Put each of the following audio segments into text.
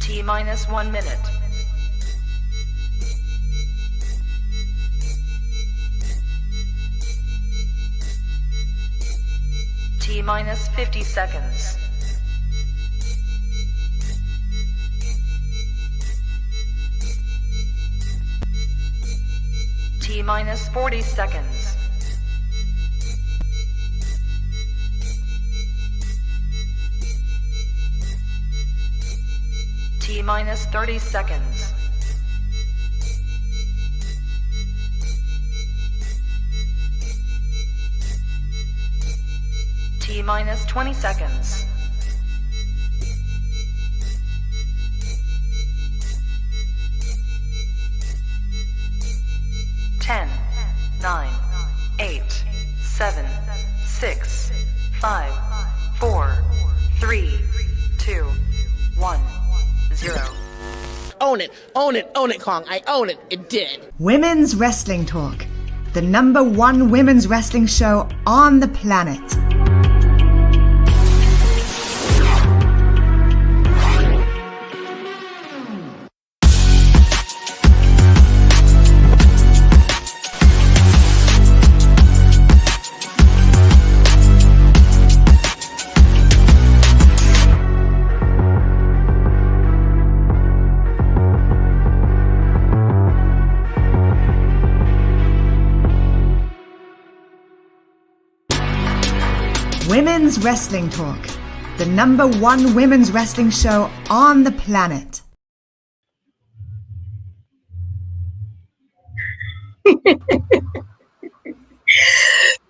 T minus 1 minute. T minus 50 seconds. T minus 40 seconds. T minus 30 seconds. T minus 20 seconds. Ten, 9, 8, 7, 6, 5, 4, 3, 2, 1, 0. Own it, own it, own it, Kong. I own it. It did. Women's Wrestling Talk, the #1 women's wrestling show on the planet. Women's Wrestling Talk, the #1 women's wrestling show on the planet.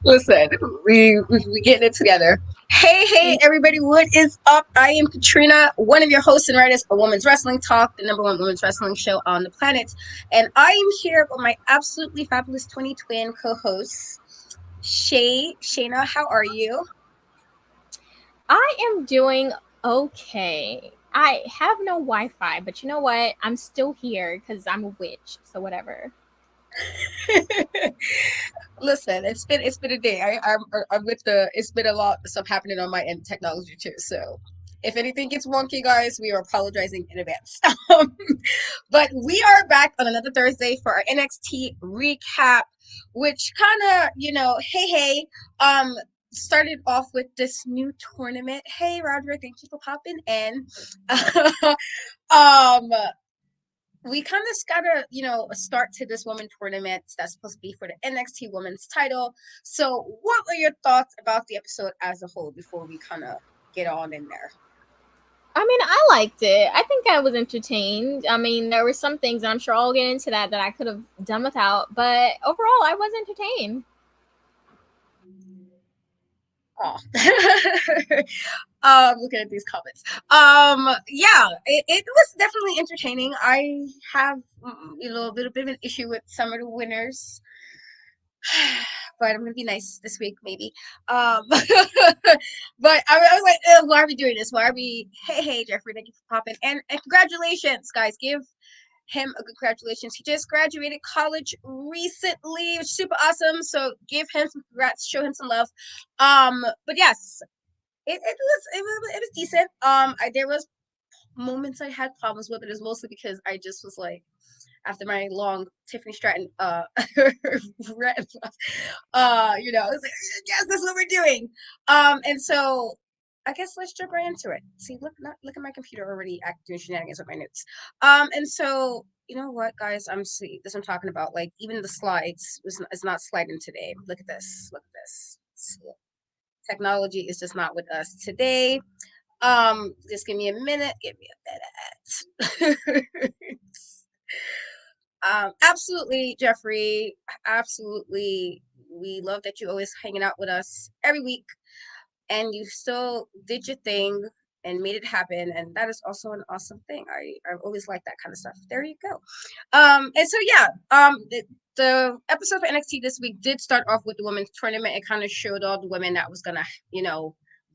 Listen, we getting it together. Hey, everybody, what is up? I am Katrina, one of your hosts and writers for Women's Wrestling Talk, the #1 women's wrestling show on the planet. And I am here with my absolutely fabulous twin co-hosts, Shayna, how are you? I am doing okay. I have no Wi-Fi, but you know what? I'm still here because I'm a witch, so whatever. Listen, it's been a day. I'm with it's been a lot of stuff happening on my end, technology too. So if anything gets wonky, guys, we are apologizing in advance. But we are back on another Thursday for our NXT recap, which kind of, started off with this new tournament. Hey, Roderick, thank you for popping in. We kind of got a start to this women tournament that's supposed to be for the NXT women's title. So what were your thoughts about the episode as a whole before we kind of get on in there? I mean, I liked it. I think I was entertained. I mean, there were some things, and I'm sure I'll get into that I could have done without. But overall, I was entertained. Oh, looking at these comments. It was definitely entertaining. I have a little bit of an issue with some of the winners, but I'm gonna be nice this week, maybe. But I was like, why are we doing this? Why are we? Hey, Jeffrey, thank you for popping, and congratulations, guys. Give him a congratulations. He just graduated college recently. It was super awesome. So give him some congrats, show him some love. But yes, it was decent. There was moments I had problems with it. It's mostly because I just was like, after my long Tiffany Stratton rant, I was like, yes, that's what we're doing. And so I guess let's jump right into it. See, look at my computer already doing shenanigans with my notes. And so you know what, guys, this I'm talking about. Like even the slides is not sliding today. Look at this. Technology is just not with us today. Just give me a minute. Absolutely, Jeffrey. Absolutely. We love that you always hanging out with us every week. And you still did your thing and made it happen, and that is also an awesome thing. I always like that kind of stuff. There you go. And so the episode for NXT this week did start off with the women's tournament. It kind of showed all the women that was gonna,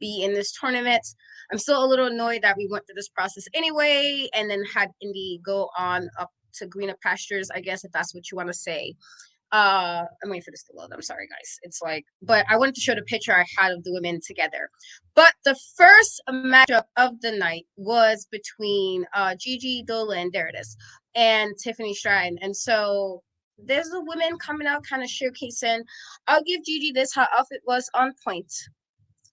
be in this tournament. I'm still a little annoyed that we went through this process anyway, and then had Indy go on up to greener pastures, I guess, if that's what you want to say. I'm waiting for this to load. I'm sorry, guys. It's like, but I wanted to show the picture I had of the women together. But the first matchup of the night was between Gigi, Dolin, there it is, and Tiffany Stratton. And so there's the women coming out kind of showcasing. I'll give Gigi this. Her outfit was on point.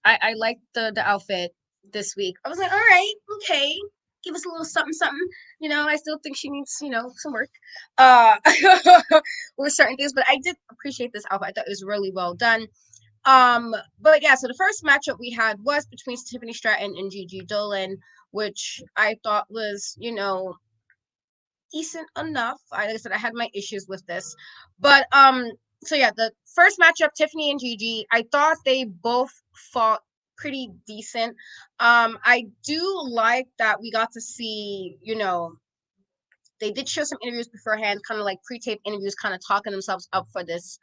I liked the outfit this week. I was like, all right, okay, give us a little something, something. I still think she needs, some work with certain things, but I did appreciate this outfit. I thought it was really well done. But yeah, so the first matchup we had was between Tiffany Stratton and Gigi Dolin, which I thought was, decent enough. Like I said, I had my issues with this, but so yeah, the first matchup, Tiffany and Gigi, I thought they both fought pretty decent. I do like that we got to see, they did show some interviews beforehand, kind of like pre-tape interviews, kind of talking themselves up for this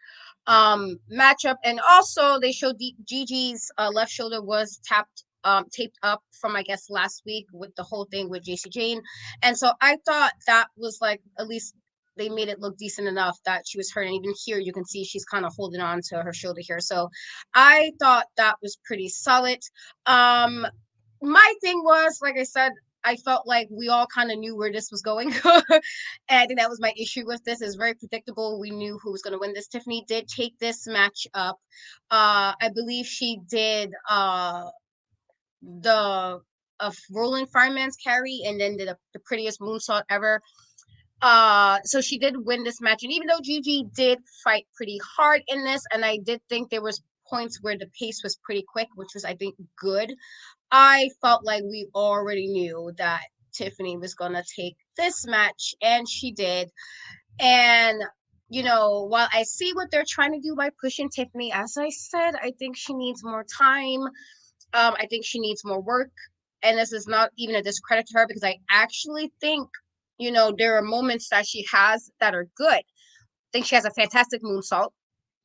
matchup, and also they showed Gigi's left shoulder was taped up from, I guess, last week with the whole thing with JC Jane. And so I thought that was like, at least they made it look decent enough that she was hurt. And even here, you can see she's kind of holding on to her shoulder here. So I thought that was pretty solid. My thing was, like I said, I felt like we all kind of knew where this was going. And I think that was my issue with this. It's very predictable. We knew who was going to win this. Tiffany did take this match up. I believe she did the rolling fireman's carry and then did the prettiest moonsault ever. So she did win this match, and even though Gigi did fight pretty hard in this, and I did think there was points where the pace was pretty quick, which was, I think, good, I felt like we already knew that Tiffany was gonna take this match, and she did. And while I see what they're trying to do by pushing Tiffany, as I said, I think she needs more time. I think she needs more work, and this is not even a discredit to her, because I actually think, there are moments that she has that are good. I think she has a fantastic moonsault.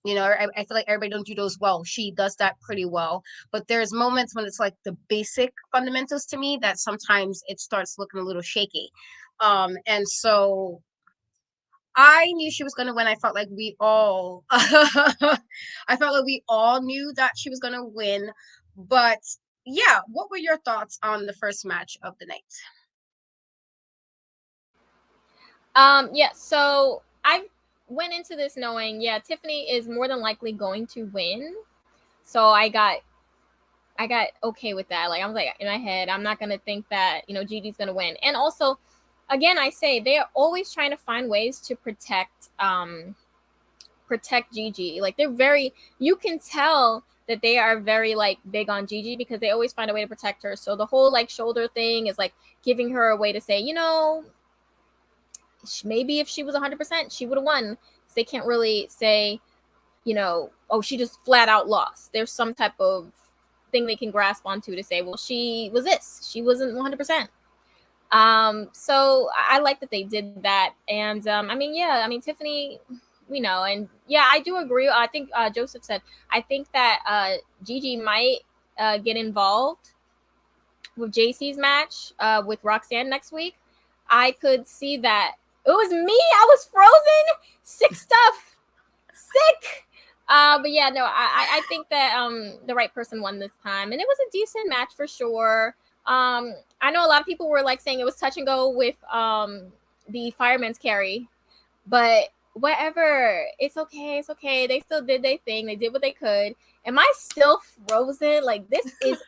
I feel like everybody don't do those well. She does that pretty well, but there's moments when it's like the basic fundamentals to me that sometimes it starts looking a little shaky. And so I knew she was going to win. I felt like we all, knew that she was going to win. But yeah, what were your thoughts on the first match of the night? Yeah, so I went into this knowing, Tiffany is more than likely going to win. So I got okay with that. Like, I was like, in my head, I'm not going to think that, Gigi's going to win. And also, again, I say they are always trying to find ways to protect Gigi. Like, you can tell that they are very like big on Gigi because they always find a way to protect her. So the whole like shoulder thing is like giving her a way to say, maybe if she was 100%, she would have won. So they can't really say, oh, she just flat out lost. There's some type of thing they can grasp onto to say, well, she was this. She wasn't 100%. So I like that they did that. And Tiffany, and I do agree. I think Joseph said, I think that Gigi might get involved with JC's match with Roxanne next week. I could see that. It was me. I was frozen. Sick stuff. Sick. But yeah, no, I think that the right person won this time. And it was a decent match for sure. I know a lot of people were like saying it was touch and go with the fireman's carry. But whatever. It's okay. It's okay. They still did their thing. They did what they could. Am I still frozen? Like, this is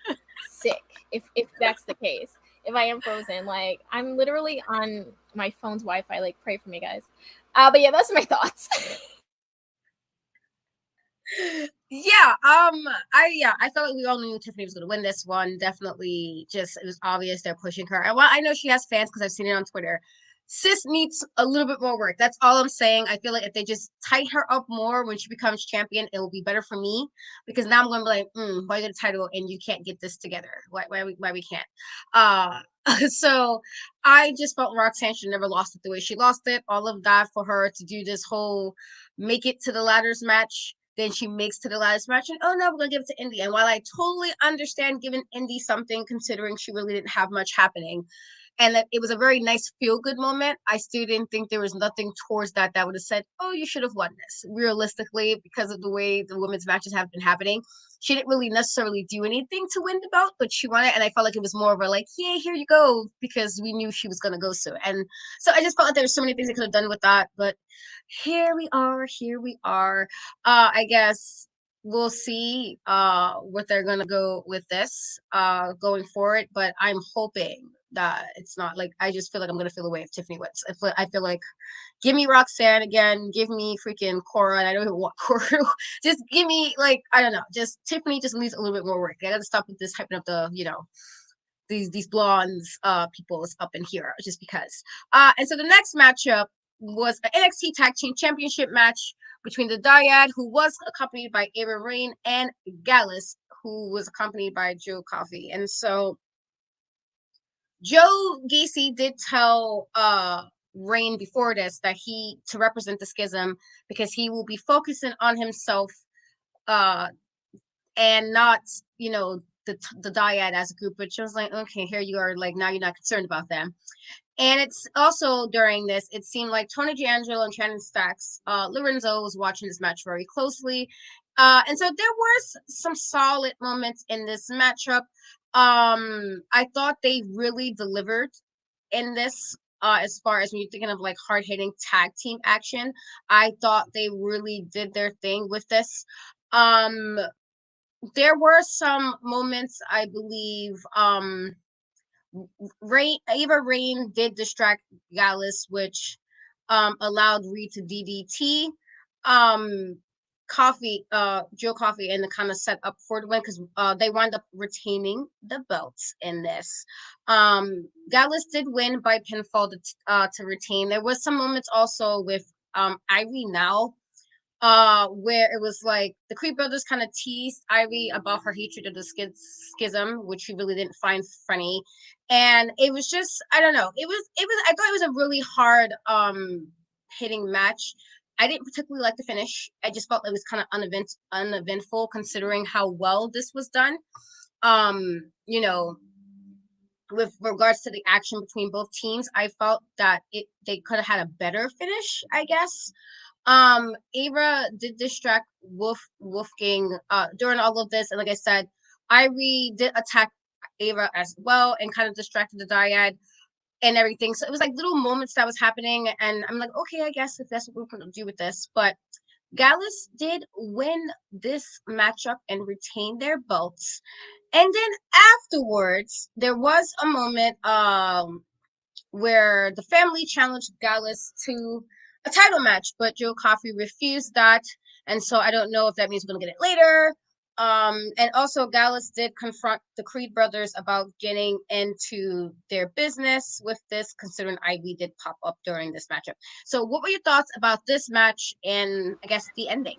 sick if that's the case. If I am frozen, like, I'm literally on my phone's Wi-Fi. Like, pray for me, guys. But yeah, those are my thoughts. I felt like we all knew Tiffany was going to win this one. Definitely, it was obvious they're pushing her. And while I know she has fans because I've seen it on Twitter, sis needs a little bit more work. That's all I'm saying. I feel like if they just tighten her up more when she becomes champion, it will be better for me, because now I'm going to be like, why you get a title and you can't get this together? Why we can't? So I just felt Roxanne should never lost it the way she lost it. All of that for her to do this whole make it to the ladders match. Then she makes to the ladders match, and oh no, we're gonna give it to Indy. And while I totally understand giving Indy something, considering she really didn't have much happening, and that it was a very nice feel-good moment. I still didn't think there was nothing towards that would have said, oh, you should have won this. Realistically, because of the way the women's matches have been happening, she didn't really necessarily do anything to win the belt, but she won it, and I felt like it was more of a like, yay, here you go, because we knew she was going to go soon. And so I just felt like there were so many things they could have done with that, but here we are. I guess we'll see what they're gonna go with this going forward, but I'm hoping that it's not like, I just feel like I'm gonna feel away if Tiffany wins. I feel like, give me Roxanne again, give me freaking Cora, and I don't even want Cora. Just give me, like, I don't know, just Tiffany just needs a little bit more work. I gotta stop with this hyping up the, these blondes people up in here just because. And so the next matchup was an NXT Tag Team Championship match between the Dyad, who was accompanied by Ava Rain, and Gallus, who was accompanied by Joe Coffey. And so Joe Gacy did tell Rain before this that he to represent the schism, because he will be focusing on himself and not, the Dyad as a group, which was like, okay, here you are, like, now you're not concerned about them. And it's also during this, it seemed like Tony D'Angelo and Shannon Stacks, Lorenzo was watching this match very closely. And so there was some solid moments in this matchup. I thought they really delivered in this, as far as when you're thinking of like hard-hitting tag team action. I thought they really did their thing with this. There were some moments, I believe, Ava Rain did distract Gallus, which allowed Reed to DDT Joe Coffey, and to kind of set up for the win, because they wound up retaining the belts in this. Gallus did win by pinfall to retain. There was some moments also with Ivy Now, where it was like the Creed brothers kind of teased Ivy about her hatred of the schism, which she really didn't find funny. And it was just, I don't know, I thought it was a really hard hitting match. I didn't particularly like the finish. I just felt it was kind of uneventful considering how well this was done. With regards to the action between both teams, I felt that they could have had a better finish, I guess. Ava did distract Wolfgang during all of this, and like I said, Ivy did attack Ava as well and kind of distracted the Dyad and everything. So it was like little moments that was happening, and I'm like, okay, I guess if that's what we're gonna do with this. But Gallus did win this matchup and retain their belts. And then afterwards, there was a moment where the family challenged Gallus to a title match, but Joe Coffey refused that, and so I don't know if that means we're gonna get it later. And also Gallus did confront the Creed brothers about getting into their business with this, considering Ivy did pop up during this matchup. So what were your thoughts about this match and I guess the ending?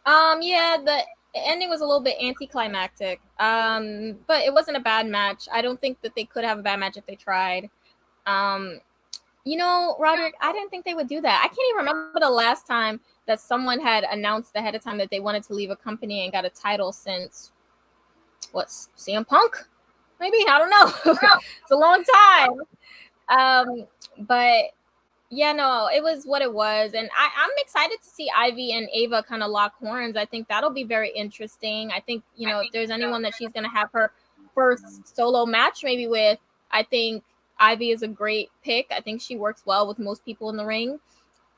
Yeah, the ending was a little bit anticlimactic. But it wasn't a bad match. I don't think that they could have a bad match if they tried. Roderick, I didn't think they would do that. I can't even remember the last time that someone had announced ahead of time that they wanted to leave a company and got a title since, CM Punk? Maybe? I don't know. It's a long time. But yeah, no, it was what it was. And I'm excited to see Ivy and Ava kind of lock horns. I think that'll be very interesting. I think, if there's anyone that she's going to have her first solo match maybe with, I think Ivy is a great pick. I think she works well with most people in the ring.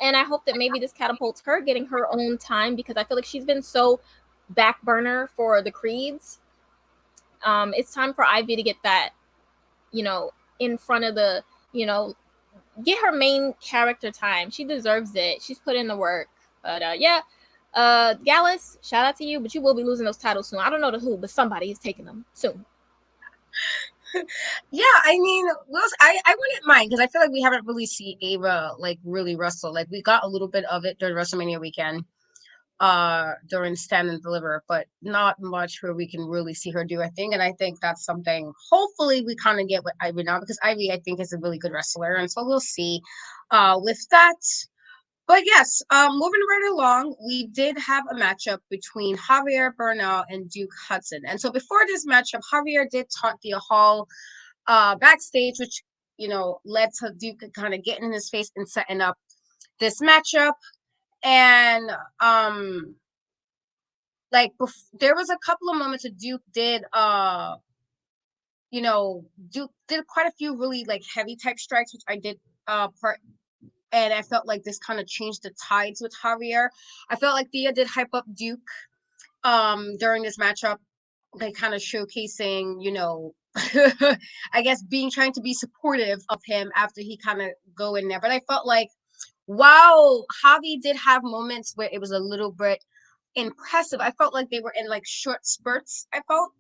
And I hope that maybe this catapults her getting her own time, because I feel like she's been so back burner for the Creeds. It's time for Ivy to get that, in front of the, get her main character time. She deserves it. She's put in the work. But Gallus, shout out to you, but you will be losing those titles soon. I don't know to who, but somebody is taking them soon. Yeah, I mean, I wouldn't mind, because I feel like we haven't really seen Ava like really wrestle. Like, we got a little bit of it during WrestleMania weekend, during Stand and Deliver, but not much where we can really see her do a thing. And I think that's something hopefully we kind of get with Ivy now, because Ivy, I think, is a really good wrestler, and so we'll see with that. But yes, moving right along, we did have a matchup between Javier Bernal and Duke Hudson. And so before this matchup, Javier did taunt the Hall backstage, which led to Duke kind of getting in his face and setting up this matchup. And there was a couple of moments that Duke did Duke did quite a few really like heavy type strikes, which I did part, and I felt like this kind of changed the tides with Javier. I felt like Thea did hype up Duke during this matchup, like kind of showcasing, I guess trying to be supportive of him after he kind of go in there. But I felt like, wow, Javi did have moments where it was a little bit impressive. I felt like they were in like short spurts. I felt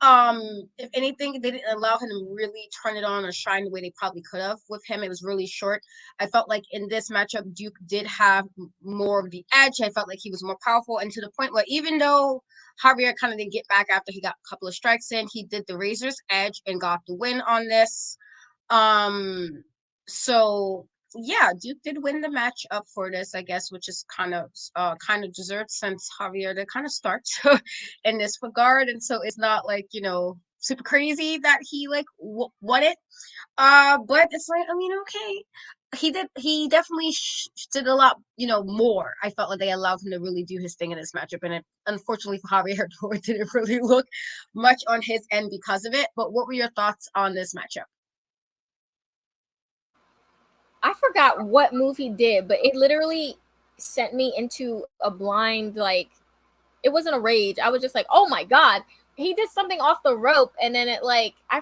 if anything, they didn't allow him to really turn it on or shine the way they probably could have. With him, it was really short. I felt like in this matchup, Duke did have more of the edge. I felt like he was more powerful, and to the point where even though Javier kind of didn't get back after he got a couple of strikes in, he did the razor's edge and got the win on this. So yeah, Duke did win the match up for this, I guess, which is kind of deserved since Javier did kind of start in this regard, and so it's not like super crazy that he like won it. But it's like, I mean, okay, he definitely did a lot more. I felt like they allowed him to really do his thing in this matchup, and unfortunately for Javier, it didn't really look much on his end because of it. But what were your thoughts on this matchup? I forgot what move he did, but it literally sent me into a blind, like, it wasn't a rage. I was just like, oh my God, he did something off the rope. And then it like, I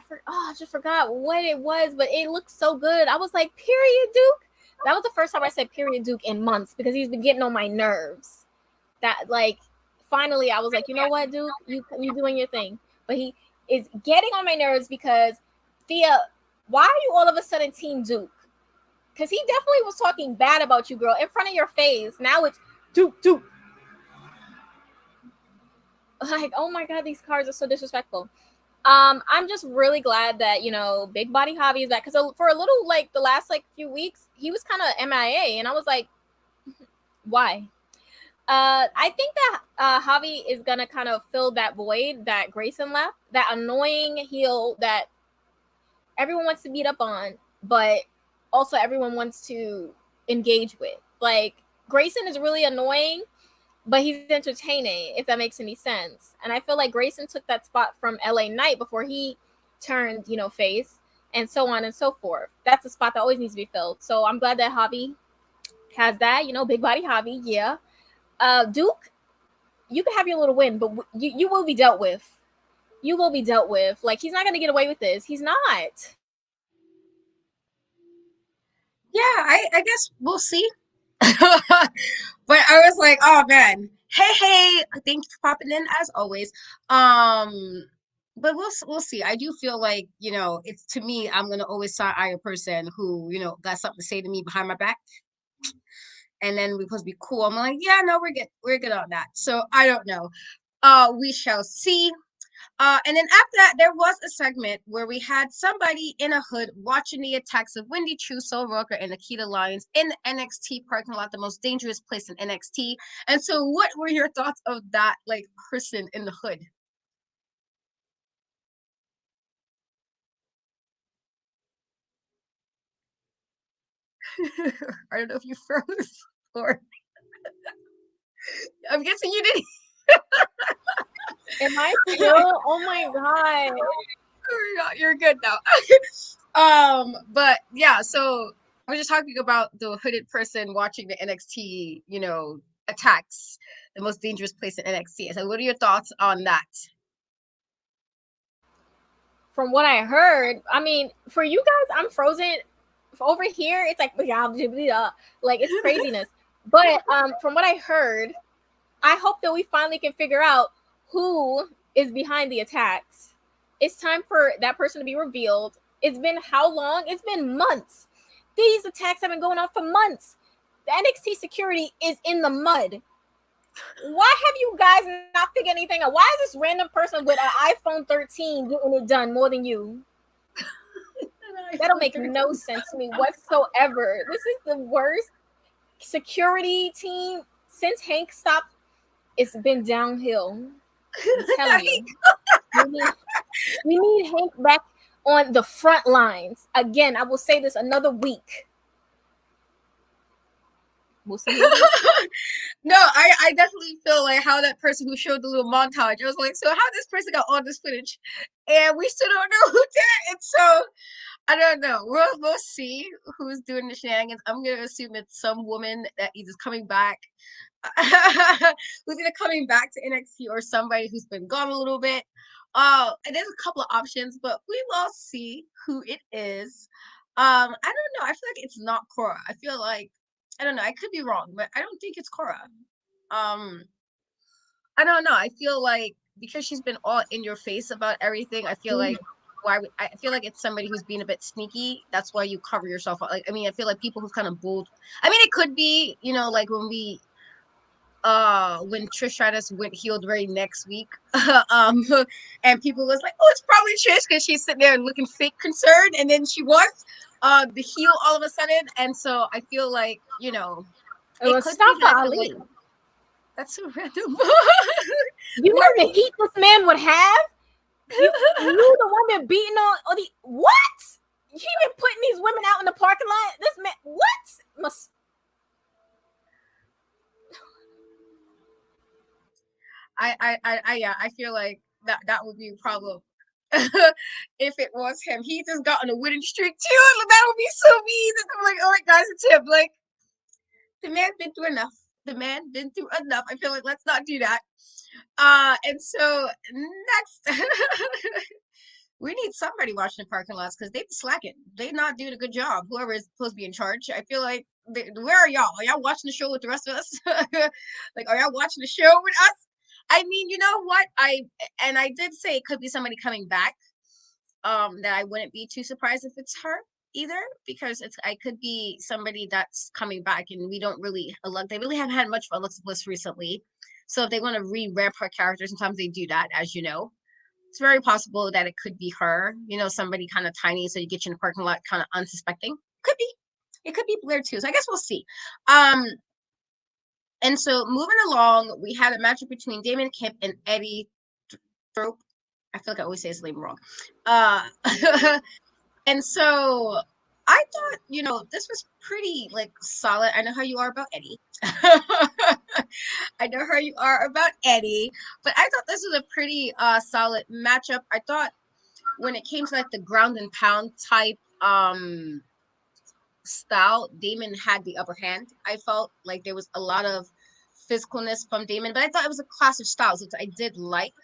just forgot what it was, but it looked so good. I was like, period, Duke. That was the first time I said period, Duke in months, because he's been getting on my nerves. That like, finally, I was like, you know what, Duke, you doing your thing. But he is getting on my nerves because, Thea, why are you all of a sudden Team Duke? Because he definitely was talking bad about you, girl, in front of your face. Now it's Duke. Like, oh my God, these cards are so disrespectful. I'm just really glad that, Big Body Javi is back. Because for a little, like, the last, like, few weeks, he was kind of MIA. And I was like, why? I think that Javi is going to kind of fill that void that Grayson left. That annoying heel that everyone wants to beat up on. But also everyone wants to engage with. Like, Grayson is really annoying, but he's entertaining, if that makes any sense. And I feel like Grayson took that spot from LA Knight before he turned, face, and so on and so forth. That's a spot that always needs to be filled. So I'm glad that Javi has that, Big Body Javi, yeah. Duke, you can have your little win, but you will be dealt with. You will be dealt with. Like, he's not going to get away with this. He's not. Yeah, I guess we'll see. But I was like, oh man, hey, thank you for popping in as always. But we'll see. I do feel like it's, to me, I'm gonna always side eye a person who got something to say to me behind my back, and then we're supposed to be cool. I'm like, yeah, no, we're good on that. So I don't know. We shall see. And then after that, there was a segment where we had somebody in a hood watching the attacks of Wendy Choo, Soul Rocker, and Nikita Lyons in the NXT parking lot, the most dangerous place in NXT. And so what were your thoughts of that, like, person in the hood? I don't know if you froze or I'm guessing you didn't. Am I still? Oh my God. You're good now. But yeah, so I was just talking about the hooded person watching the NXT, attacks, the most dangerous place in NXT. So what are your thoughts on that? From what I heard, I mean, for you guys, I'm frozen. Over here, it's like, like, it's craziness. But from what I heard, I hope that we finally can figure out who is behind the attacks. It's time for that person to be revealed. It's been how long? It's been months. These attacks have been going on for months. The NXT security is in the mud. Why have you guys not figured anything out? Why is this random person with an iPhone 13 getting it done more than you? That'll make no sense to me whatsoever. This is the worst security team since Hank stopped. It's been downhill. I'm telling you. We need Hank back on the front lines. Again, I will say this another week. We'll see. No, I definitely feel like how that person who showed the little montage, I was like, so how this person got all this footage, and we still don't know who did it. And so I don't know. We'll see who's doing the shenanigans. I'm gonna assume it's some woman that either coming back, who's either coming back to NXT or somebody who's been gone a little bit. And there's a couple of options, but we will see who it is. I don't know. I feel like it's not Cora. I feel like I don't know. I could be wrong, but I don't think it's Cora. I don't know. I feel like because she's been all in your face about everything, I feel like I feel like it's somebody who's being a bit sneaky. That's why you cover yourself up. Like, I mean, I feel like people who've kind of bulled. I mean, it could be, like when Trish Stratus went heel the very next week, and people was like, oh, it's probably Trish because she's sitting there looking fake concerned, and then she was the heel all of a sudden, and so I feel like it it was could stuff be for that, Ali. like, that's so random. You know the heat this man would have. You the one that beating on the what? He been putting these women out in the parking lot. This man, what must? I feel like that would be a problem if it was him. He just got on a winning streak too. That would be so mean. I'm like, oh my gosh, it's him. Like, the man's been through enough. The man been through enough. I feel like let's not do that. And so next, we need somebody watching the parking lots because they've been slacking. They're not doing a good job. Whoever is supposed to be in charge. I feel like, where are y'all? Are y'all watching the show with the rest of us? Like, are y'all watching the show with us? I mean, you know what? I did say it could be somebody coming back. That I wouldn't be too surprised if it's her either, because I could be somebody that's coming back, and we don't really they really haven't had much of Alexa Bliss recently. So if they want to re-ramp her character, sometimes they do that, as you know. It's very possible that it could be her, somebody kind of tiny, so you get you in the parking lot kind of unsuspecting. Could be. It could be Blair too. So I guess we'll see. And so moving along, we had a matchup between Damon Kemp and Eddie Thrope. I feel like I always say his name wrong. And so I thought, this was pretty solid. I know how you are about Eddie. I know how you are about Eddie, but I thought this was a pretty solid matchup. I thought when it came to the ground and pound type style, Damon had the upper hand. I felt like there was a lot of physicalness from Damon, but I thought it was a clash of styles, which I did like.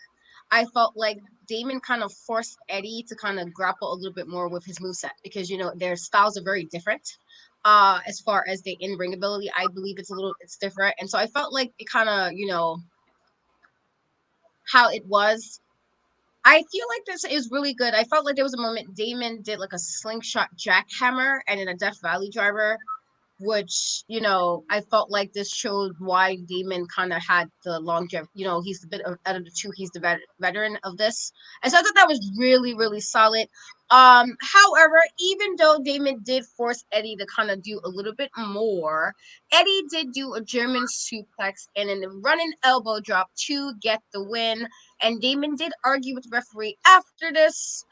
I felt like Damon kind of forced Eddie to kind of grapple a little bit more with his moveset because, their styles are very different. As far as the in-ring ability, I believe it's different. And so I felt like it kind of, how it was. I feel like this is really good. I felt like there was a moment Damon did a slingshot jackhammer and then a Death Valley driver, which, I felt like this showed why Damon kind of had the longevity. He's the bit out of the two, he's the veteran of this. And so I thought that was really, really solid. However, even though Damon did force Eddie to kind of do a little bit more, Eddie did do a German suplex and then a running elbow drop to get the win. And Damon did argue with the referee after this.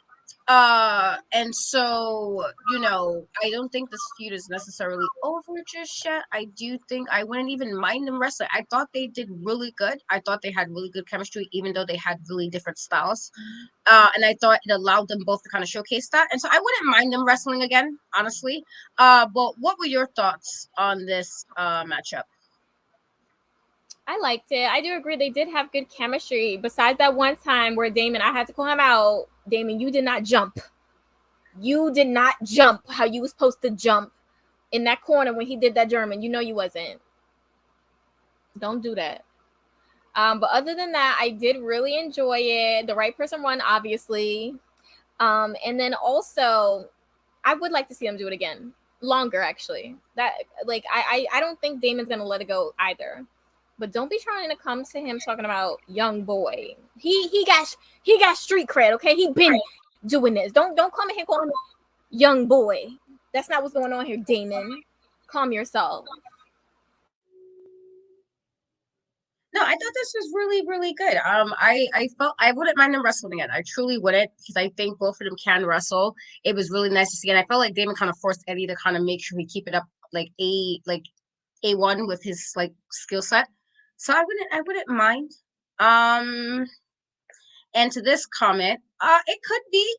And so, I don't think this feud is necessarily over just yet. I do think I wouldn't even mind them wrestling. I thought they did really good. I thought they had really good chemistry, even though they had really different styles. And I thought it allowed them both to kind of showcase that. And so I wouldn't mind them wrestling again, honestly. But what were your thoughts on this matchup? I liked it. I do agree they did have good chemistry. Besides that one time where Damon, I had to call him out. Damon, you did not jump. You did not jump how you were supposed to jump in that corner when he did that German. You wasn't. Don't do that. But other than that, I did really enjoy it. The right person won, obviously. And then also, I would like to see them do it again. Longer, actually. That I don't think Damon's gonna let it go either. But don't be trying to come to him talking about young boy. He got street cred, okay? He been doing this. Don't come in here calling him young boy. That's not what's going on here, Damon. Calm yourself. No, I thought this was really, really good. I felt I wouldn't mind them wrestling again. I truly wouldn't, because I think both of them can wrestle. It was really nice to see, and I felt like Damon kind of forced Eddie to kind of make sure he keep it up like A1 with his like skill set. So I wouldn't mind. And to this comment, it could be,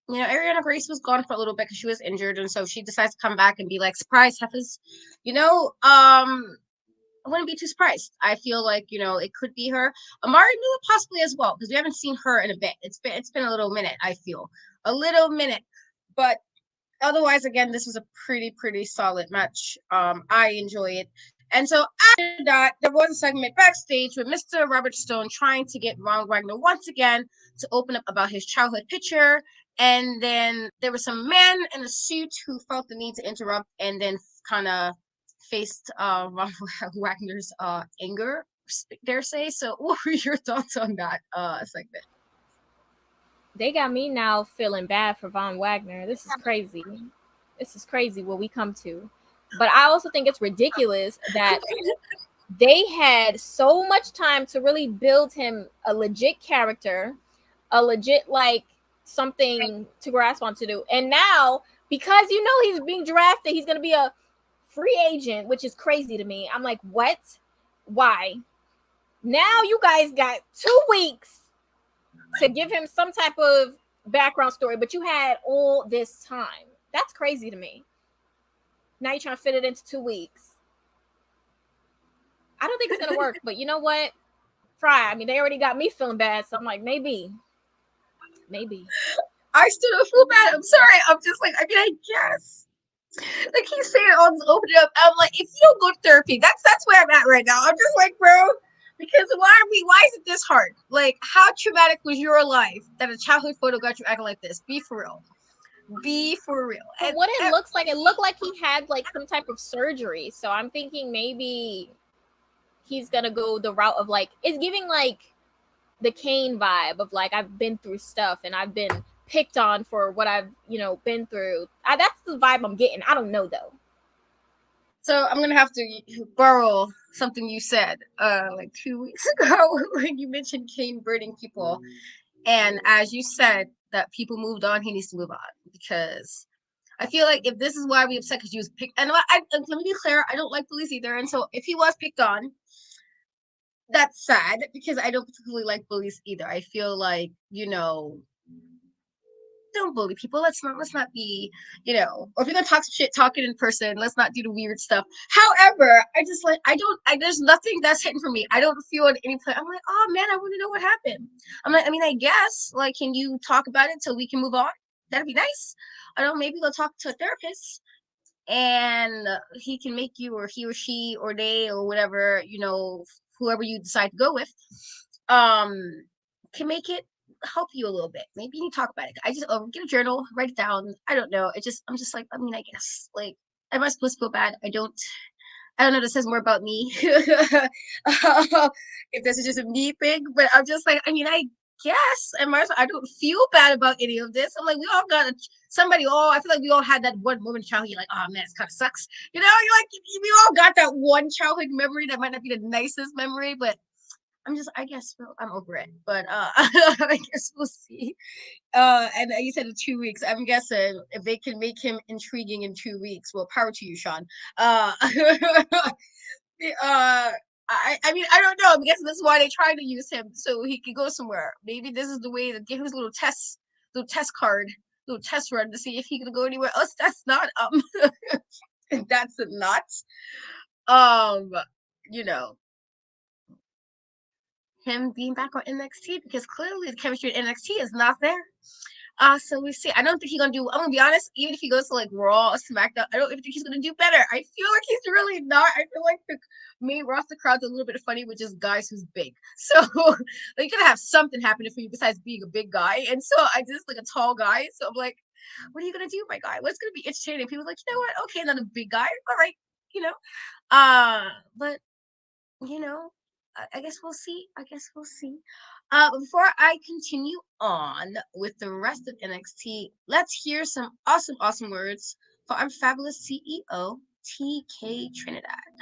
you know, Ariana Grace was gone for a little bit because she was injured, and so she decides to come back and be like, surprise, heifers. You know, I wouldn't be too surprised. I feel like, you know, it could be her. Amari Nua possibly as well, because we haven't seen her in a bit. It's been a little minute, I feel. A little minute. But otherwise, again, this was a pretty solid match. I enjoy it. And so after that, there was a segment backstage with Mr. Robert Stone trying to get Von Wagner once again to open up about his childhood picture. And then there was some man in a suit who felt the need to interrupt and then kind of faced Von Wagner's anger, dare say. So what were your thoughts on that segment? They got me now feeling bad for Von Wagner. This is crazy. This is crazy what we come to. But I also think it's ridiculous that they had so much time to really build him a legit character, a legit like something to grasp onto do. And now, because you know he's being drafted, he's going to be a free agent, which is crazy to me. I'm like, what? Why? Now you guys got 2 weeks to give him some type of background story, but you had all this time. That's crazy to me. Now you're trying to fit it into 2 weeks. I don't think it's gonna work, but you know what? Try. I mean, they already got me feeling bad, so I'm like, maybe. I still don't feel bad. I'm sorry. I'm just like, I mean, I guess. Like he's saying, "Oh, just open it up." I'm like, if you don't go to therapy, that's where I'm at right now. I'm just like, bro, because why is it this hard? Like, how traumatic was your life that a childhood photo got you acting like this? Be for real. And what it looks like, it looked like he had like some type of surgery. So I'm thinking maybe he's gonna go the route of like, it's giving like the Kane vibe of like, I've been through stuff and I've been picked on for what I've, you know, been through. That's the vibe I'm getting. I don't know though. So I'm gonna have to borrow something you said like 2 weeks ago when you mentioned Kane burning people, and as you said that people moved on, he needs to move on, because I feel like if this is why we upset because he was picked, and let me be clear, I don't like bullies either, and so if he was picked on, that's sad because I don't particularly like bullies either. I feel like, you know, don't bully people. Let's not be, you know, or if you're gonna talk some shit, talk it in person. Let's not do the weird stuff. However, there's nothing that's hitting for me. I don't feel in any place. I'm like, oh man, I want to know what happened. I'm like, I mean, I guess, like, can you talk about it so we can move on? That'd be nice. I don't know, maybe go talk to a therapist and he can make you, or he or she or they or whatever, you know, whoever you decide to go with, can make it help you a little bit. Maybe you need to talk about it. I just get a journal, write it down. I don't know. I'm just like, I mean, I guess, like, am I supposed to feel bad? I don't know. This says more about me. If this is just a me thing, but I'm just like, I mean, I guess I don't feel bad about any of this. I'm like, we all got somebody. Oh, I feel like we all had that one moment in childhood. You're like, oh man, this kind of sucks. You know, you're like, we all got that one childhood memory that might not be the nicest memory, but I guess I'm over it, but I guess we'll see. And you said in 2 weeks. I'm guessing if they can make him intriguing in 2 weeks, well, power to you, Sean. I mean, I don't know. I'm guessing this is why they try to use him so he can go somewhere. Maybe this is the way to give him his little test card, little test run to see if he can go anywhere else. That's not that's not you know, him being back on NXT, because clearly the chemistry in NXT is not there. So we see. I don't think he's gonna do. I'm gonna be honest. Even if he goes to like Raw or SmackDown, I don't even think he's gonna do better. I feel like he's really not. I feel like the main roster crowd's a little bit funny with just guys who's big. So like, you're gonna have something happen for you besides being a big guy. And so I just like a tall guy. So I'm like, what are you gonna do, my guy? What's gonna be entertaining? People are like, you know what? Okay, not a big guy. All right, you know. But you know, I guess we'll see. Before I continue on with the rest of NXT, let's hear some awesome words for our fabulous CEO, TK Trinidad.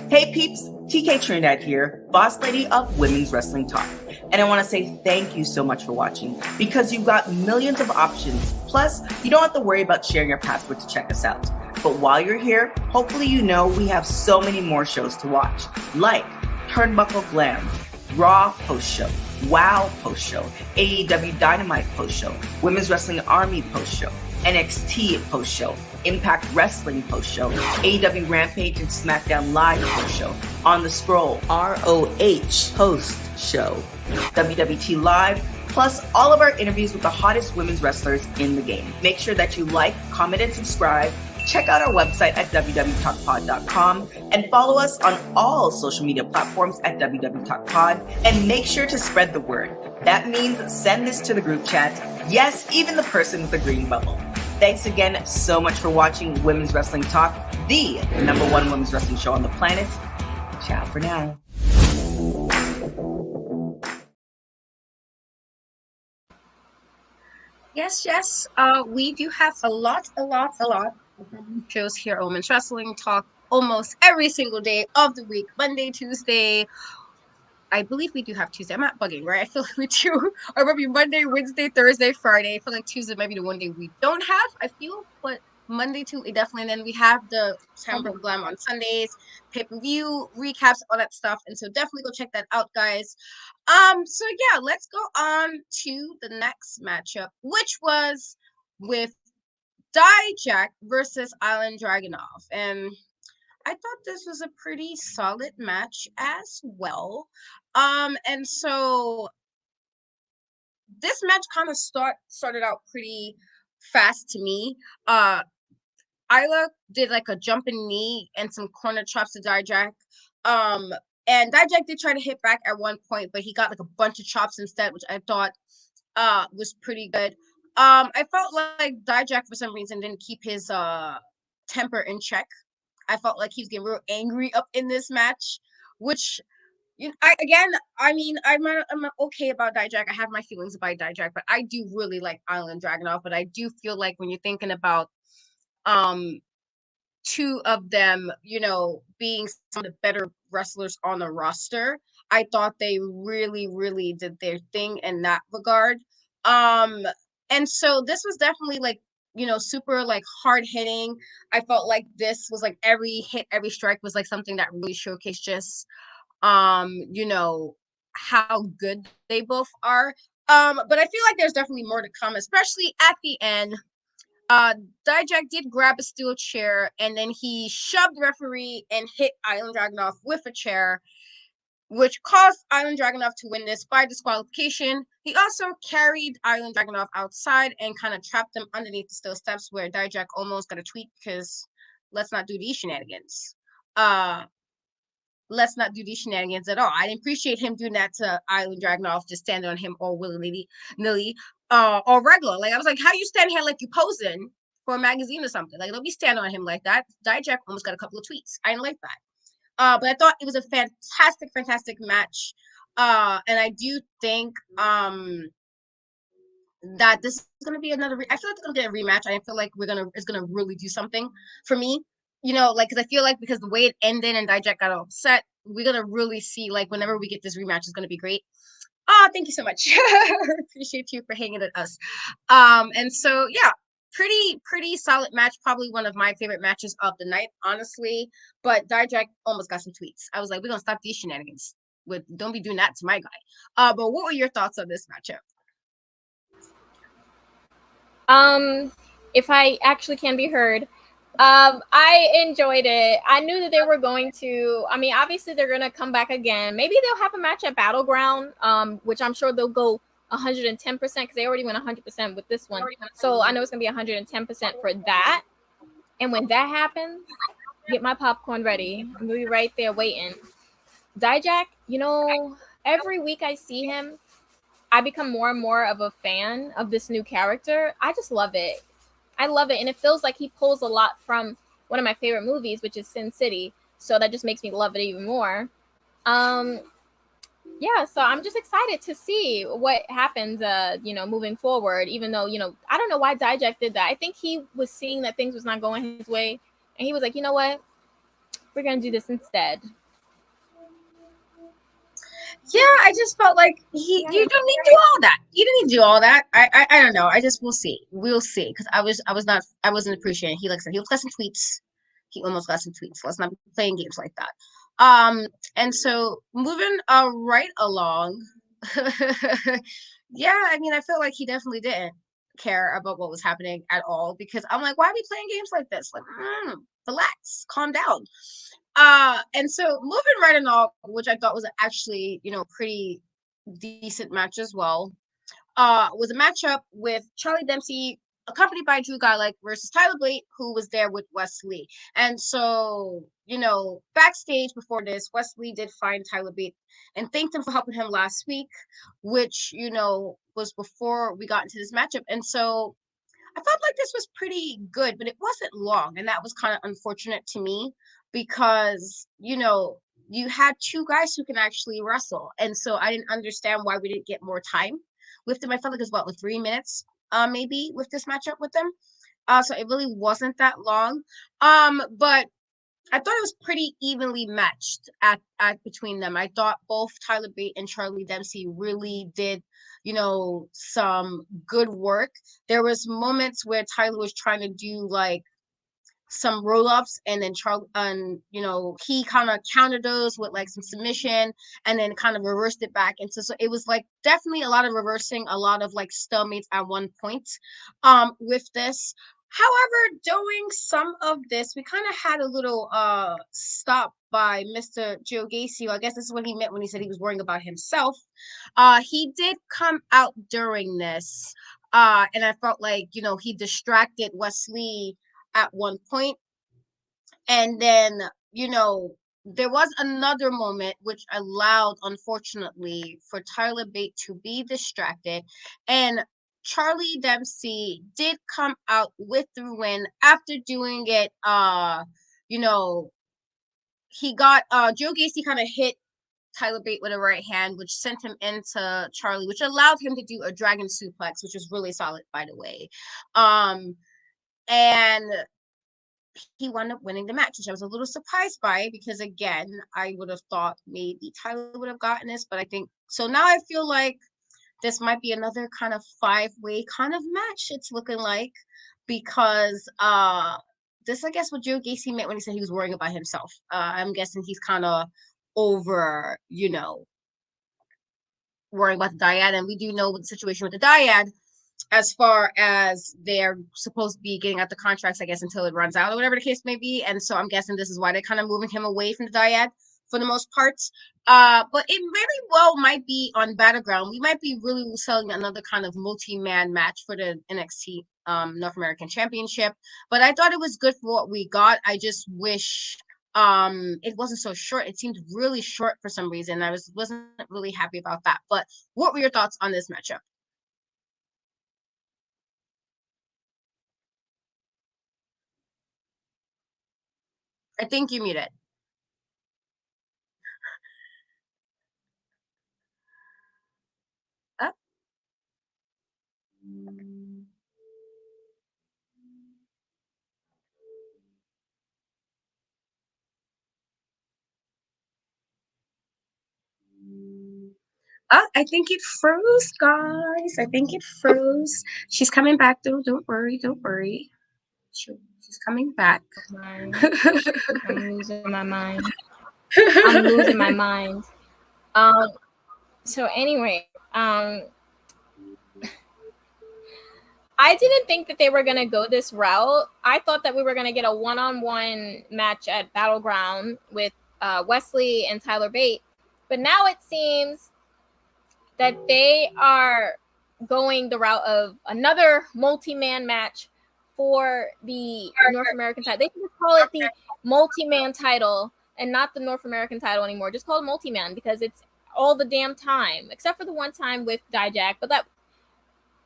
Hey peeps, TK Trinidad here, boss lady of Women's Wrestling Talk. And I want to say thank you so much for watching, because you've got millions of options. Plus, you don't have to worry about sharing your password to check us out. But while you're here, hopefully you know we have so many more shows to watch, like Turnbuckle Glam, Raw post-show, WoW post-show, AEW Dynamite post-show, Women's Wrestling Army post-show, NXT post-show, Impact Wrestling post-show, AEW Rampage and SmackDown Live post-show, On the Scroll, ROH post-show, WWT Live, plus all of our interviews with the hottest women's wrestlers in the game. Make sure that you like, comment, and subscribe. Check out our website at www.talkpod.com and follow us on all social media platforms at www.talkpod, and make sure to spread the word. That means send this to the group chat. Yes, even the person with the green bubble. Thanks again so much for watching Women's Wrestling Talk, the #1 women's wrestling show on the planet. Ciao for now. Yes. We do have a lot of shows here at Women's Wrestling Talk almost every single day of the week. Monday, Tuesday. I believe we do have Tuesday. I'm not bugging, right? I feel like we do. Or maybe Monday, Wednesday, Thursday, Friday. I feel like Tuesday might be the one day we don't have, I feel. But Monday, Tuesday, definitely. And then we have the Hamburg Glam on Sundays, pay-per-view, recaps, all that stuff. And so definitely go check that out, guys. So yeah, let's go on to the next matchup, which was with Dijak versus Island Dragunov. And I thought this was a pretty solid match as well. And so this match kind of started out pretty fast to me. Isla did like a jumping knee and some corner chops to Dijak. And Dijak did try to hit back at one point, but he got like a bunch of chops instead, which I thought was pretty good. I felt like Dijak for some reason didn't keep his temper in check. I felt like he was getting real angry up in this match, which, I'm okay about Dijak. I have my feelings about Dijak, but I do really like Island Dragunov. But I do feel like when you're thinking about two of them, being some of the better wrestlers on the roster, I thought they really, really did their thing in that regard. And so this was definitely like, super like hard hitting. I felt like this was like every hit, every strike was like something that really showcased just, how good they both are. But I feel like there's definitely more to come, especially at the end. Dijak did grab a steel chair and then he shoved the referee and hit Island Dragunov with a chair, which caused Island Dragunov to win this by disqualification. He also carried Island Dragunov outside and kind of trapped him underneath the steel steps, where Dijak almost got a tweet because let's not do these shenanigans. Let's not do these shenanigans at all. I didn't appreciate him doing that to Island Dragunov, just standing on him all willy-nilly, or regular. Like, I was like, how do you stand here like you posing for a magazine or something? Like, don't be standing on him like that. Dijak almost got a couple of tweets. I didn't like that. But I thought it was a fantastic match. And I do think that this is gonna be another. I feel like it's gonna get a rematch. I feel like it's gonna really do something for me. Because I feel like because the way it ended and Dijak got upset, we're gonna really see like whenever we get this rematch, it's gonna be great. Thank you so much. Appreciate you for hanging with us. And so yeah, pretty solid match. Probably one of my favorite matches of the night, honestly. But Dijak almost got some tweets. I was like, we're gonna stop these shenanigans. Don't be doing that to my guy. But what were your thoughts on this matchup? If I actually can be heard, I enjoyed it. I knew that they were going to, obviously they're going to come back again. Maybe they'll have a match at Battleground, which I'm sure they'll go 110% because they already went 100% with this one. So I know it's going to be 110% for that. And when that happens, get my popcorn ready. I'm going to be right there waiting. Dijak, every week I see him, I become more and more of a fan of this new character. I just love it. I love it. And it feels like he pulls a lot from one of my favorite movies, which is Sin City. So that just makes me love it even more. Yeah, so I'm just excited to see what happens, moving forward, even though, I don't know why Dijak did that. I think he was seeing that things was not going his way. And he was like, you know what? We're going to do this instead. Yeah, I just felt like you don't need to do all that. You didn't need to do all that. I don't know. I just we'll see. We'll see. Because I wasn't appreciating. He like said he got some tweets. He almost got some tweets. Let's not be playing games like that. And so moving right along. Yeah, I mean, I feel like he definitely didn't care about what was happening at all because I'm like, why are we playing games like this? Like, relax, calm down. And so moving right along, which I thought was actually, pretty decent match as well, was a matchup with Charlie Dempsey, accompanied by Drew Gulak versus Tyler Bate, who was there with Wesley. And so, backstage before this, Wesley did find Tyler Bate and thanked him for helping him last week, which, was before we got into this matchup. And so I felt like this was pretty good, but it wasn't long. And that was kind of unfortunate to me because, you had two guys who can actually wrestle. And so I didn't understand why we didn't get more time with them. I felt like it was about 3 minutes, maybe with this matchup with them. So it really wasn't that long. But I thought it was pretty evenly matched at between them. I thought both Tyler Bate and Charlie Dempsey really did, some good work. There was moments where Tyler was trying to do like some roll-ups and then he kind of countered those with like some submission and then kind of reversed it back. And so it was like definitely a lot of reversing, a lot of like stalemates at one point with this. However, during some of this, we kind of had a little stop by Mr. Joe Gacy. I guess this is what he meant when he said he was worrying about himself. He did come out during this, and I felt like, he distracted Wesley at one point. And then, there was another moment which allowed, unfortunately, for Tyler Bate to be distracted. And Charlie Dempsey did come out with the win after doing it. He got Joe Gacy kind of hit Tyler Bate with a right hand, which sent him into Charlie, which allowed him to do a dragon suplex, which was really solid, by the way. And he wound up winning the match, which I was a little surprised by because, again, I would have thought maybe Tyler would have gotten this, but I think so. Now I feel like this might be another kind of 5-way kind of match. It's looking like because this, I guess, what Joe Gacy meant when he said he was worrying about himself. I'm guessing he's kind of over, worrying about the dyad, and we do know what the situation with the dyad as far as they're supposed to be getting out the contracts, I guess, until it runs out or whatever the case may be. And so I'm guessing this is why they're kind of moving him away from the dyad for the most part. But it very well might be on Battleground. We might be really selling another kind of multi-man match for the NXT North American Championship. But I thought it was good for what we got. I just wish it wasn't so short. It seemed really short for some reason. I wasn't really happy about that. But what were your thoughts on this matchup? I think you muted. Uh, I think it froze, guys. I think it froze. She's coming back, though. Don't worry. Don't worry. She's coming back. I'm losing my mind. I'm losing my mind. So anyway, I didn't think that they were going to go this route. I thought that we were going to get a one-on-one match at Battleground with Wesley and Tyler Bate. But now it seems that they are going the route of another multi-man match for the North American title. They can just call it the multi-man title and not the North American title anymore. Just call it multi-man because it's all the damn time, except for the one time with Dijak. But that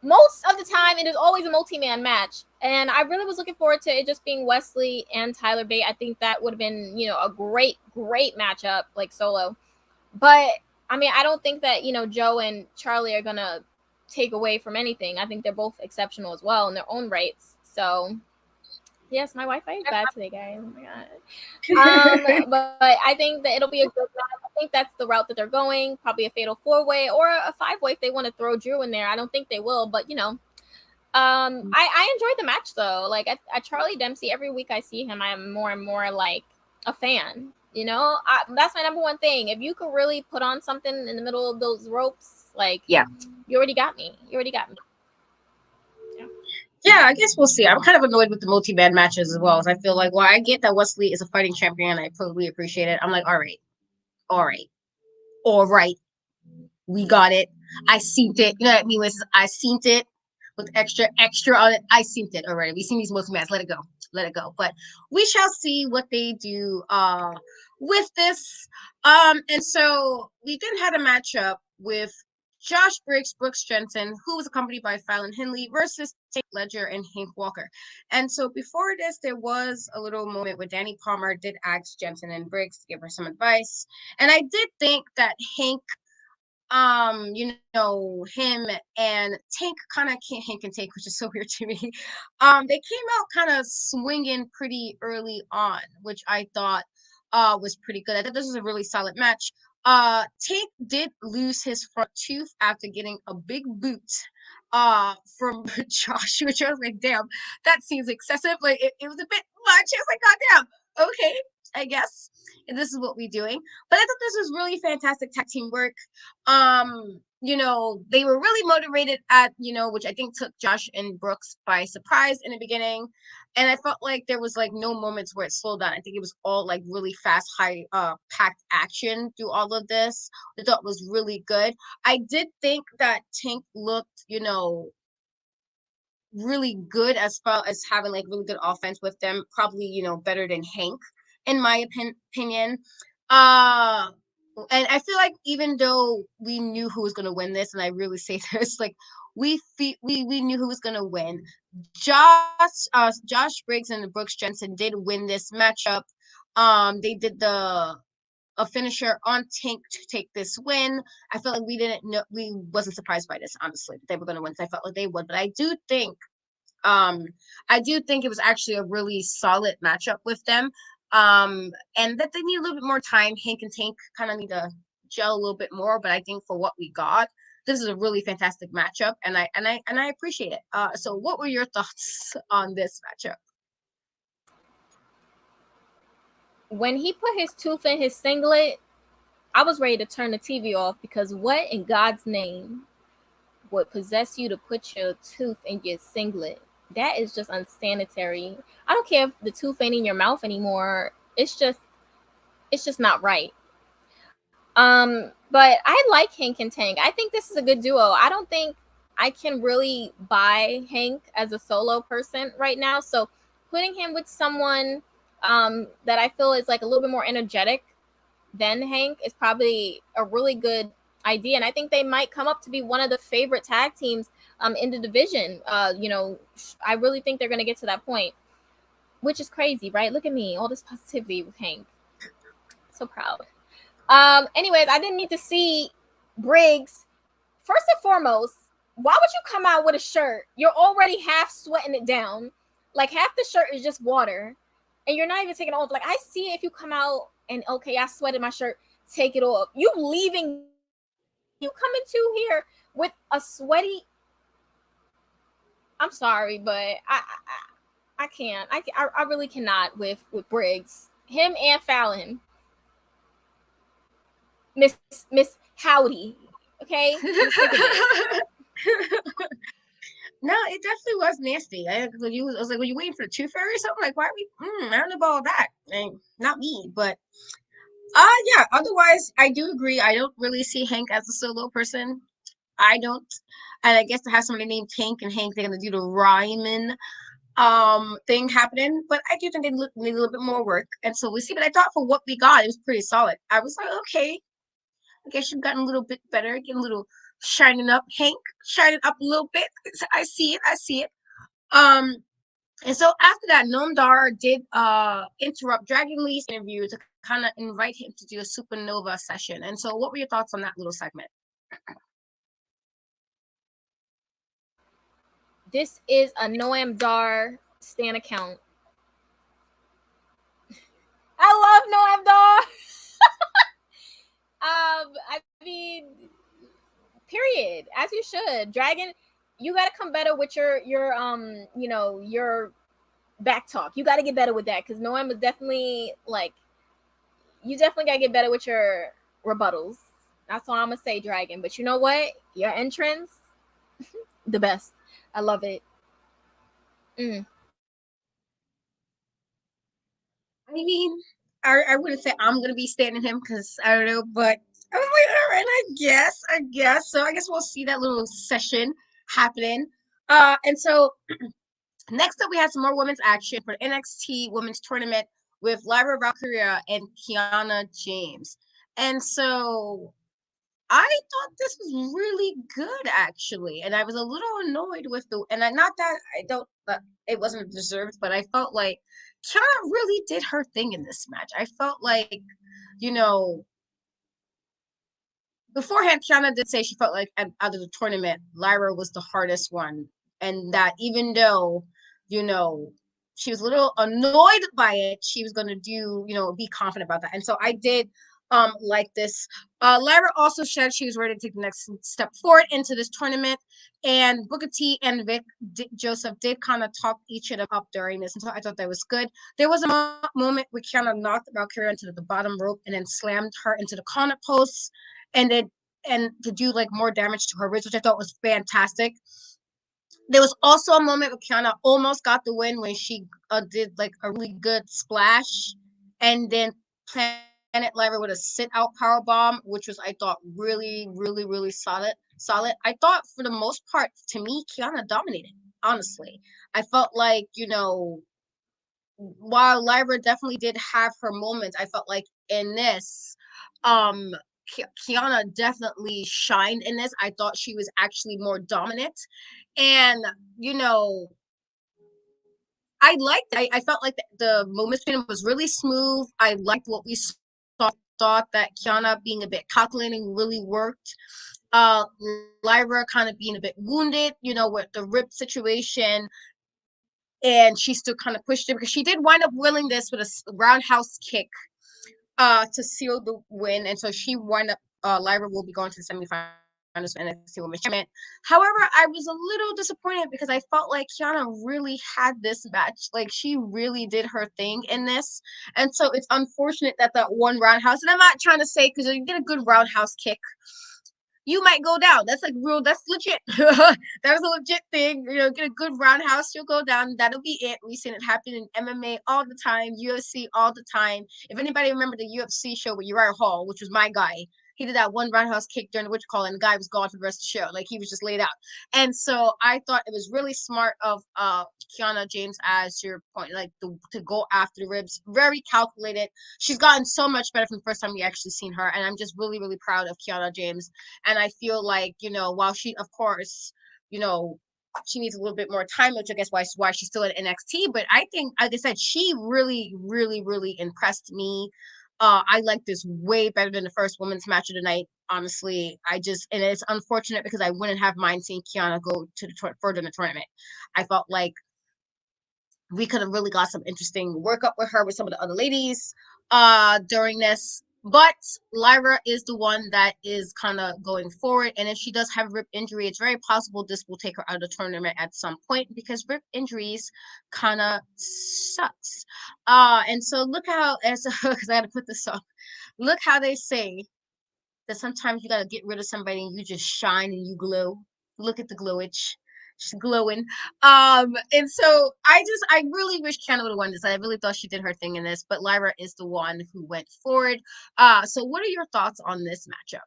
most of the time, it is always a multi-man match. And I really was looking forward to it just being Wesley and Tyler Bate. I think that would have been, a great, great matchup, like solo. But, I mean, I don't think that, Joe and Charlie are going to take away from anything. I think they're both exceptional as well in their own rights. So, yes, my Wi-Fi is bad today, guys. Oh, my God. But I think that it'll be a good match. I think that's the route that they're going. Probably a fatal 4-way or a 5-way if they want to throw Drew in there. I don't think they will, but you know, I enjoyed the match though. Like at Charlie Dempsey, every week I see him, I am more and more like a fan. You know, that's my number one thing. If you could really put on something in the middle of those ropes, like, Yeah. you already got me. You already got me. Yeah, I guess we'll see. I'm kind of annoyed with the multi-man matches as well. As I feel like, well, I get that Wesley is a fighting champion. I totally appreciate it. I'm like, all right, we got it. I seen it. You know what I mean? I seen it with extra on it. I seen it already. We've seen these multi-mans. Let it go. But we shall see what they do with this. And so we then had a matchup with Josh Briggs, Brooks Jensen, who was accompanied by Fallon Henley, versus Tate Ledger and Hank Walker. And so before this, there was a little moment where Danny Palmer did ask Jensen and Briggs to give her some advice. And I did think that Hank, you know, him and Tank kind of can't Hank and Tank, which is so weird to me. They came out kind of swinging pretty early on, which I thought was pretty good. I thought this was a really solid match. Tank did lose his front tooth after getting a big boot from Josh, which I was like, damn, that seems excessive. Like it was a bit much. I was like, god damn, okay, I guess. And this is what we're doing. But I thought this was really fantastic tag team work. You know, they were really motivated at, you know, which I think took Josh and Brooks by surprise in the beginning. And I felt like there was like no moments where it slowed down. I think it was all like really fast, high packed action through all of this. I thought was really good. I did think that Tank looked, you know, really good as far as having like really good offense with them, probably, you know, better than Hank in my opinion. And I feel like even though we knew who was going to win this, and I really say this, like we knew who was going to win. Josh Briggs and Brooks Jensen did win this matchup. They did a finisher on Tank to take this win. I felt like we wasn't surprised by this, honestly, that they were going to win. So I felt like they would, but I do think it was actually a really solid matchup with them. And that they need a little bit more time. Hank and Tank kind of need to gel a little bit more, but I think for what we got, this is a really fantastic matchup, and I appreciate it. So what were your thoughts on this matchup? When he put his tooth in his singlet, I was ready to turn the TV off, because what in God's name would possess you to put your tooth in your singlet? That is just unsanitary. I don't care if the tooth ain't in your mouth anymore. It's just not right. But I like Hank and Tank. I think this is a good duo. I don't think I can really buy Hank as a solo person right now. So putting him with someone that I feel is like a little bit more energetic than Hank is probably a really good idea. And I think they might come up to be one of the favorite tag teams in the division. You know, I really think they're going to get to that point, which is crazy, right? Look at me, all this positivity with Hank. So proud. Anyways, I didn't need to see Briggs. First and foremost, why would you come out with a shirt? You're already half sweating it down. Like half the shirt is just water, and you're not even taking it off. Like I see it if you come out and okay, I sweated my shirt, take it off. You leaving, you coming to here with a sweaty. I'm sorry, but I can't. I really cannot with Briggs. Him and Fallon. Miss Howdy. Okay? No, it definitely was nasty. I was like, were you waiting for the tooth fairy or something? Like, why are we? I don't know about all that. Not me, but yeah. Otherwise, I do agree. I don't really see Hank as a solo person. I don't, and I guess to have somebody named Tank and Hank, they're gonna do the rhyming thing happening. But I do think they need a little bit more work, and so we'll see. But I thought for what we got, it was pretty solid. I was like, okay, I guess you've gotten a little bit better, getting a little shining up, Hank, shining up a little bit. I see it. And so after that, Nomdar did interrupt Dragon Lee's interview to kind of invite him to do a supernova session. And so what were your thoughts on that little segment? This is a Noam Dar stan account. I love Noam Dar. as you should. Dragon, you gotta come better with your your back talk. You gotta get better with that because Noam was definitely like, you definitely gotta get better with your rebuttals. That's all I'm gonna say, Dragon. But you know what? Your entrance, the best. I love it. I mean, I wouldn't say I'm gonna be standing him because I don't know, but I was like, all right, I guess. So I guess we'll see that little session happening. And so next up we have some more women's action for the NXT Women's Tournament with Lyra, Valkyria, and Kiana James. And so I thought this was really good actually, and I was a little annoyed with not that I don't it wasn't deserved, but I felt like Kiana really did her thing in this match. I felt like, you know, beforehand, Kiana did say she felt like out of the tournament, Lyra was the hardest one, and that even though, you know, she was a little annoyed by it, she was going to do, be confident about that. And so I did like this. Lyra also said she was ready to take the next step forward into this tournament, and Booker T and Joseph did kind of talk each other up during this, and so I thought that was good. There was a moment where Kiana knocked Valkyria into the bottom rope and then slammed her into the corner post, and to do like more damage to her wrist, which I thought was fantastic. There was also a moment where Kiana almost got the win when she did like a really good splash and then planted Lyra with a sit-out power bomb, which was, I thought, really, really, really solid. I thought for the most part, to me, Kiana dominated, honestly. I felt like, while Lyra definitely did have her moments, I felt like in this, Kiana definitely shined in this. I thought she was actually more dominant. And, I liked it. I felt like the momentum was really smooth. I liked what we saw. Thought that Kiana being a bit calculating really worked. Lyra kind of being a bit wounded, with the rib situation. And she still kind of pushed it because she did wind up winning this with a roundhouse kick to seal the win. And so she wound up, Lyra will be going to the semifinals for NXT Women's Championship. However, I was a little disappointed because I felt like Kiana really had this match. Like, she really did her thing in this. And so it's unfortunate that one roundhouse, and I'm not trying to say because you get a good roundhouse kick, you might go down. That's like real. That's legit. That was a legit thing. Get a good roundhouse, you'll go down. That'll be it. We've seen it happen in MMA all the time, UFC all the time. If anybody remember the UFC show with Uriah Hall, which was my guy, he did that one roundhouse kick during the witch call, and the guy was gone for the rest of the show. Like, he was just laid out. And so I thought it was really smart of Kiana James, as your point, like to go after the ribs. Very calculated. She's gotten so much better from the first time we actually seen her, and I'm just really, really proud of Kiana James. And I feel like, while she, of course, she needs a little bit more time, which I guess why she's still at NXT. But I think, like I said, she really, really, really impressed me. I like this way better than the first women's match of the night. Honestly, and it's unfortunate because I wouldn't have mind seeing Kiana go to further in the tournament. I felt like we could have really got some interesting work up with her with some of the other ladies during this. But Lyra is the one that is kind of going forward. And if she does have a rib injury, it's very possible this will take her out of the tournament at some point because rib injuries kind of sucks. And so look how, because I got to put this up, look how they say that sometimes you got to get rid of somebody and you just shine and you glow. Look at the glowage. She's glowing. And so I really wish Kiana would have won this. I really thought she did her thing in this, but Lyra is the one who went forward. So what are your thoughts on this matchup?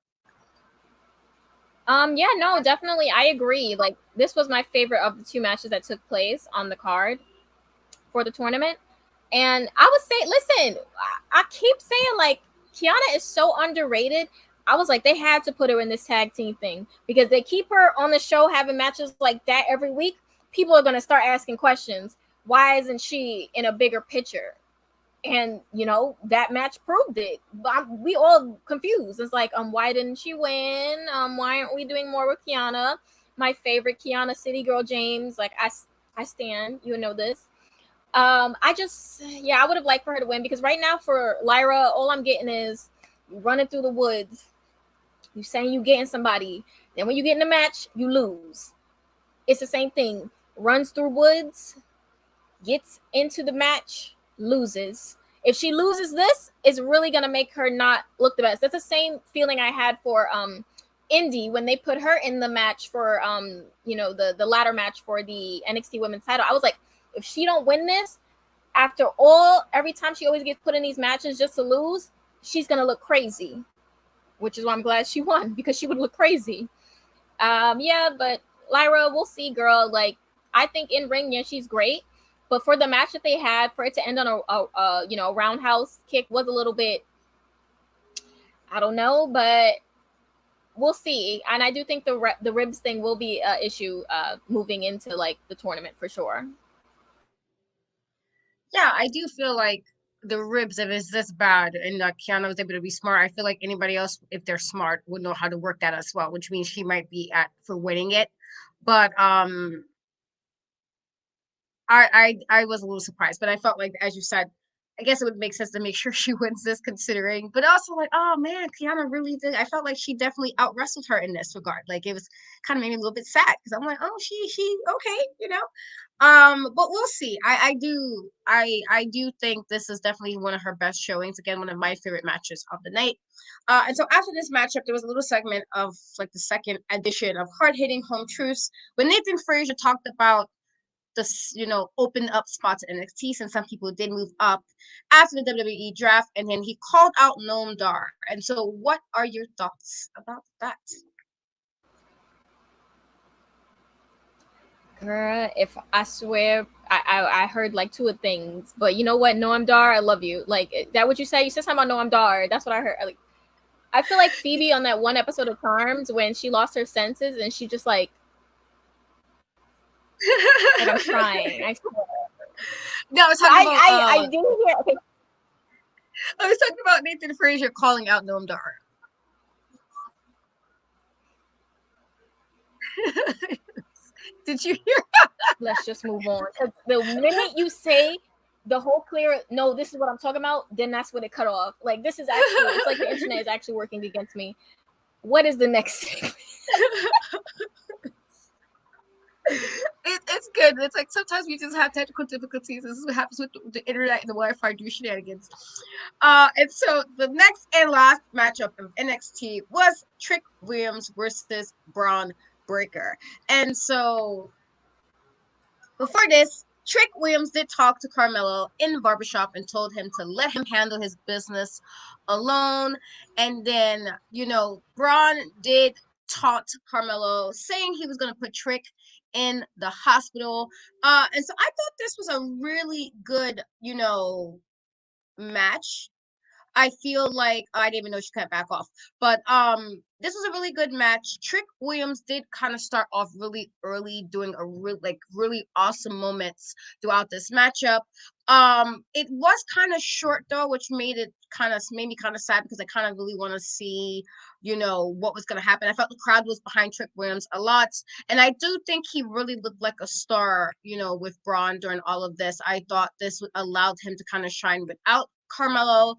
Yeah, no, definitely. I agree. Like, this was my favorite of the two matches that took place on the card for the tournament. And I would say, listen, I keep saying, like, Kiana is so underrated. I was like, they had to put her in this tag team thing because they keep her on the show having matches like that every week. People are going to start asking questions. Why isn't she in a bigger picture? And, that match proved it. We all confused. It's like, why didn't she win? Why aren't we doing more with Kiana? My favorite, Kiana City Girl James. Like, I stand. You know this. I would have liked for her to win because right now for Lyra, all I'm getting is running through the woods. You saying you getting somebody. Then when you get in the match, you lose. It's the same thing. Runs through woods, gets into the match, loses. If she loses this, it's really gonna make her not look the best. That's the same feeling I had for Indy when they put her in the match for the ladder match for the NXT Women's title. I was like, if she don't win this, after every time she always gets put in these matches just to lose, she's gonna look crazy. Which is why I'm glad she won, because she would look crazy. But Lyra, we'll see, girl. Like, I think in ring, yeah, she's great. But for the match that they had, for it to end on a roundhouse kick was a little bit, I don't know, but we'll see. And I do think the ribs thing will be an issue moving into like the tournament for sure. Yeah, I do feel like the ribs, if it's this bad and Kiana was able to be smart, I feel like anybody else, if they're smart, would know how to work that as well, which means she might be for winning it. But I was a little surprised, but I felt like, as you said, I guess it would make sense to make sure she wins this, considering, but also like, oh man, Kiana really did. I felt like she definitely out wrestled her in this regard. Like, it was kind of made me a little bit sad because I'm like, oh, she okay. But we'll see. I do think this is definitely one of her best showings. Again, one of my favorite matches of the night. And so after this matchup, there was a little segment of like the second edition of Hard Hitting Home Truths when Nathan Frazier talked about the open up spots in NXT, since some people did move up after the WWE draft, and then he called out Noam Dar. And so, what are your thoughts about that? Girl, if I swear, I heard like two of things, but you know what, Noam Dar, I love you. Like, that what you said? You said something about Noam Dar. That's what I heard. Like, I feel like Phoebe on that one episode of Charms when she lost her senses and she just like I'm trying. I swear. No, I was talking about. I do hear. Okay. I was talking about Nathan Frazier calling out Noam Dar. Did you hear? Let's just move on. Because the minute you say the whole clear, no, this is what I'm talking about, then that's when it cut off. Like, this is actually, it's like the internet is actually working against me. What is the next thing? It's good. It's like sometimes we just have technical difficulties. This is what happens with the internet and the Wi-Fi do shenanigans. And so the next and last matchup of NXT was Trick Williams versus Bron Breakker. And so before this, Trick Williams did talk to Carmelo in the barbershop and told him to let him handle his business alone. And then, Bron did taunt Carmelo, saying he was going to put Trick in the hospital. And so I thought this was a really good, match. I feel like I didn't even know she cut back off, but this was a really good match. Trick Williams did kind of start off really early, doing really awesome moments throughout this matchup. It was kind of short though, which made me kind of sad because I kind of really want to see, what was going to happen. I felt the crowd was behind Trick Williams a lot, and I do think he really looked like a star, with Braun during all of this. I thought this allowed him to kind of shine without Carmelo.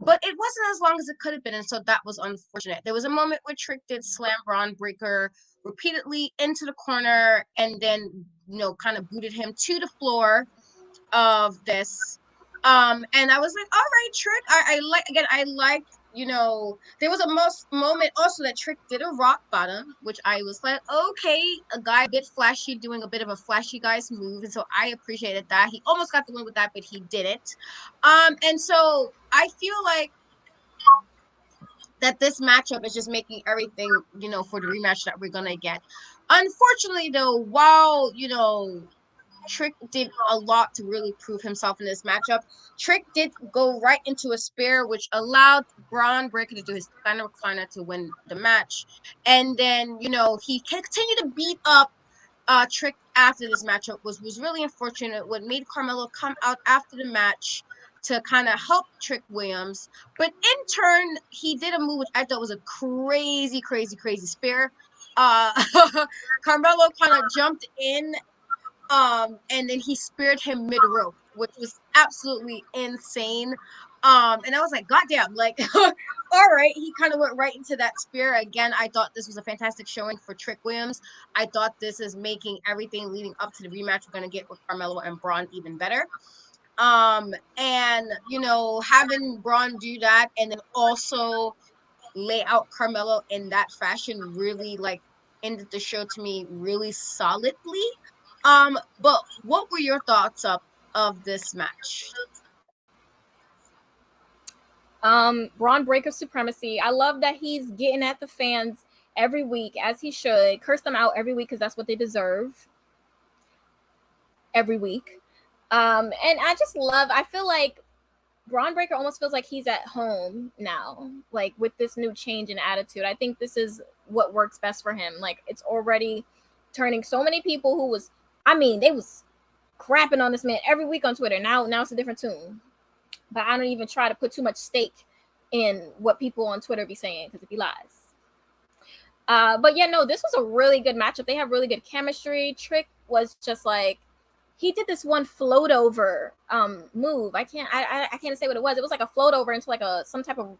But it wasn't as long as it could have been, and so that was unfortunate. There was a moment where Trick did slam Bron Breakker repeatedly into the corner and then, kind of booted him to the floor of this. And I was like, all right, Trick. I like, there was a moment also that Trick did a rock bottom, which I was like, okay, a guy a bit flashy, doing a bit of a flashy guy's move. And so I appreciated that. He almost got the win with that, but he didn't. And so I feel like that this matchup is just making everything, for the rematch that we're going to get. Unfortunately, though, while, Trick did a lot to really prove himself in this matchup, Trick did go right into a spear, which allowed Bron Breakker to do his final recliner to win the match. And then, he continued to beat up Trick after this matchup, was really unfortunate. What made Carmelo come out after the match to kind of help Trick Williams. But in turn, he did a move which I thought was a crazy, crazy, crazy spear. Carmelo kind of jumped in, and then he speared him mid-rope, which was absolutely insane. And I was like, God damn, like, all right. He kind of went right into that spear. Again, I thought this was a fantastic showing for Trick Williams. I thought this is making everything leading up to the rematch we're going to get with Carmelo and Bron even better. And, you know, having Bron do that and then also lay out Carmelo in that fashion really, like, ended the show to me really solidly. But what were your thoughts of this match? Bron Breakker supremacy. I love that he's getting at the fans every week, as he should. Curse them out every week because that's what they deserve. Every week. And I just love, I feel like Bron Breakker almost feels like he's at home now, like with this new change in attitude. I think this is what works best for him. Like, it's already turning so many people who was, I mean, they was crapping on this man every week on Twitter. Now it's a different tune. But I don't even try to put too much stake in what people on Twitter be saying because it be lies. But yeah, no, this was a really good matchup. They have really good chemistry. Trick was just like, he did this one float over move. I can't say what it was. It was like a float over into like some type of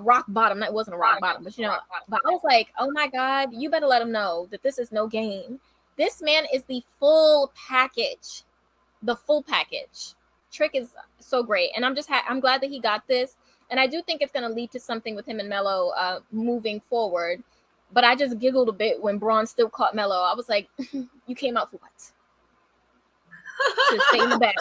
rock bottom. That wasn't a rock bottom, but you know. But I was like, oh my God, you better let him know that this is no game. This man is the full package. The full package. Trick is so great, and I'm glad that he got this, and I do think it's going to lead to something with him and Melo moving forward. But I just giggled a bit when Braun still caught Melo. I was like, you came out for what? To stay in the back.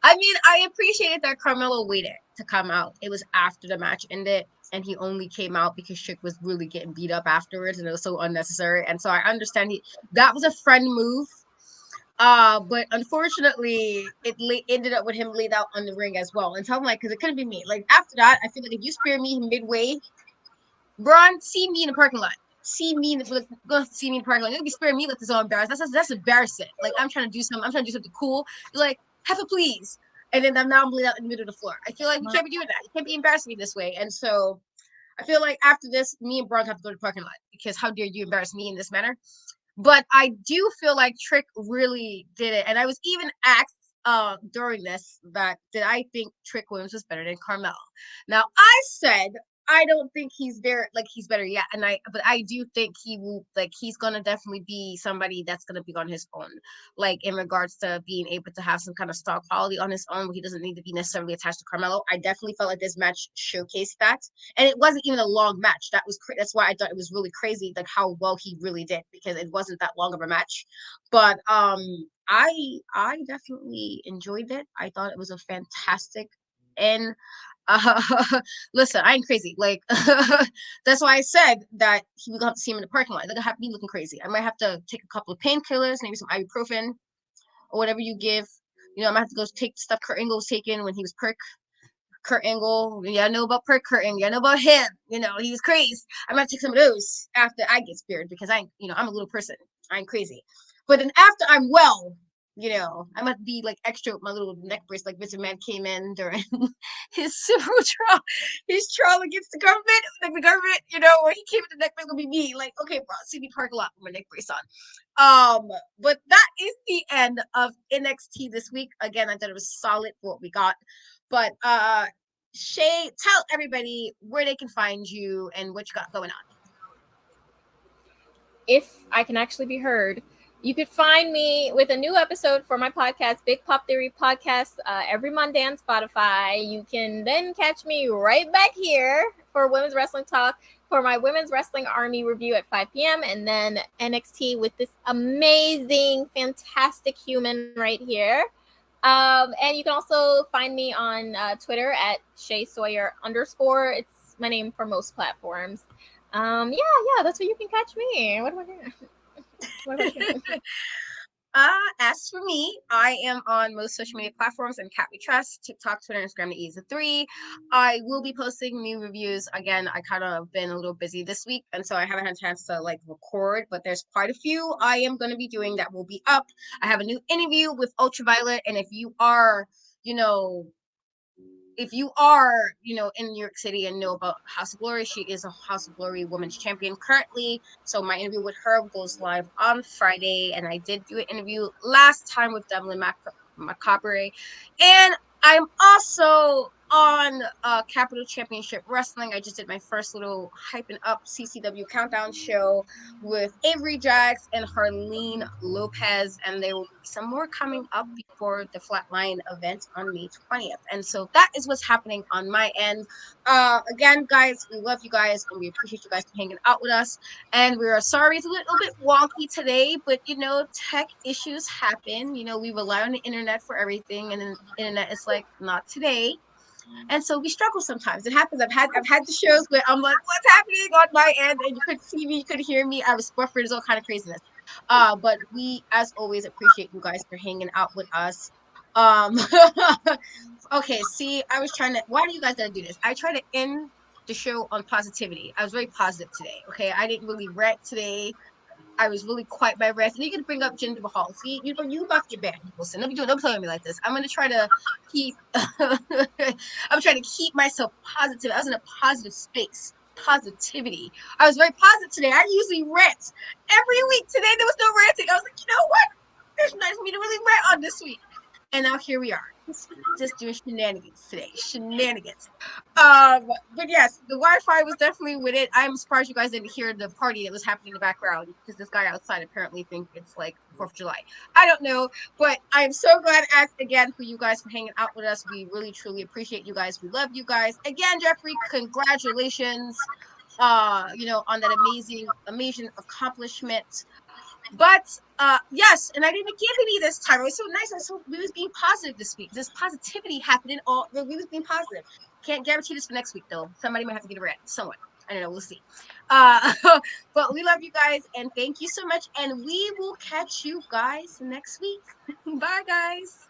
I mean, I appreciated that Carmelo waited to come out. It was after the match ended, and he only came out because Trick was really getting beat up afterwards, and it was so unnecessary. And so I understand that was a friend move. But unfortunately, it ended up with him laid out on the ring as well. And so I'm like, because it couldn't be me. Like, after that, I feel like if you spear me midway, Braun, see me in the parking lot. See me in the parking lot. You'll be sparing me like this all embarrassed. That's embarrassing. Like, I'm trying to do something cool. You're like, have a please. And then I'm laid out in the middle of the floor. I feel like you can't be doing that. You can't be embarrassing me this way. And so I feel like after this, me and Braun have to go to the parking lot because how dare you embarrass me in this manner? But I do feel like Trick really did it. And I was even asked during this that did I think Trick Williams was better than Carmelo? Now I said I don't think he's there, like he's better yet. But I do think he will, like, he's gonna definitely be somebody that's gonna be on his own, like in regards to being able to have some kind of star quality on his own where he doesn't need to be necessarily attached to Carmelo. I definitely felt like this match showcased that. And it wasn't even a long match. That's why I thought it was really crazy, like how well he really did, because it wasn't that long of a match. But I definitely enjoyed it. I thought it was a fantastic and listen, I ain't crazy. Like, that's why I said that we're gonna have to see him in the parking lot. They're gonna have me looking crazy. I might have to take a couple of painkillers, maybe some ibuprofen or whatever you give. You know, I might have to go take the stuff Kurt Angle was taking when he was Kurt Angle. Yeah, I know about Kurt Angle. I know about him. You know, he was crazy. I'm gonna take some of those after I get speared because I'm a little person. I ain't crazy. But then after I'm well, you know, I might be like extra with my little neck brace, like Vince McMahon came in during his trial against the government, like the government, you know, where he came with the neck brace, gonna be me, like, okay, bro, see me park a lot with my neck brace on. But that is the end of NXT this week. Again, I thought it was solid for what we got. But Shay, tell everybody where they can find you and what you got going on. If I can actually be heard, you could find me with a new episode for my podcast, Big Pop Theory Podcast, every Monday on Spotify. You can then catch me right back here for Women's Wrestling Talk for my Women's Wrestling Army review at 5 p.m. And then NXT with this amazing, fantastic human right here. And you can also find me on Twitter at ShaySawyer_. It's my name for most platforms. Yeah, that's where you can catch me. What about you? As for me, I am on most social media platforms and Cat We Trust, TikTok, Twitter, Instagram, the E's of 3. I will be posting new reviews. Again, I kind of been a little busy this week, and so I haven't had a chance to like record, but there's quite a few I am going to be doing that will be up. I have a new interview with Ultraviolet, and if you are, in New York City and know about House of Glory, she is a House of Glory Women's Champion currently. So my interview with her goes live on Friday. And I did do an interview last time with Devlin Macabre. And I'm also on Capital Championship Wrestling. I just did my first little hyping up CCW countdown show with Avery Jax and Harleen Lopez, and there will be some more coming up before the Flatline event on May 20th. And so that is what's happening on my end. Again, guys, we love you guys and we appreciate you guys for hanging out with us. And we are sorry it's a little bit wonky today, but tech issues happen. We rely on the internet for everything, and then the internet is like, not today. And so we struggle sometimes. It happens. I've had the shows where I'm like, what's happening on my end? And you couldn't see me, you couldn't hear me. I was buffered. It's all kind of craziness. But we, as always, appreciate you guys for hanging out with us. Okay, see, I was trying to, why do you guys gotta do this? I try to end the show on positivity. I was very positive today. Okay, I didn't really rant today. I was really quiet by rest. And you can bring up Jinder Mahal. See, you about to get banned. Listen, don't play with me like this. I'm gonna try to keep I'm trying to keep myself positive. I was in a positive space. Positivity. I was very positive today. I usually rant every week. Today there was no ranting. I was like, you know what? There's nothing for me to really rant on this week. And now here we are. Just doing shenanigans today. Shenanigans. But yes, the Wi-Fi was definitely with it. I'm surprised you guys didn't hear the party that was happening in the background, because this guy outside apparently thinks it's like 4th of July. I don't know, but I'm so glad, again, for you guys for hanging out with us. We really, truly appreciate you guys. We love you guys. Again, Jeffrey, congratulations, on that amazing accomplishment. But yes, and I didn't give any this time. It was so nice. We was being positive this week. This positivity happening. We was being positive. Can't guarantee this for next week though. Somebody might have to get a rant. Someone. I don't know. We'll see. But we love you guys and thank you so much. And we will catch you guys next week. Bye, guys.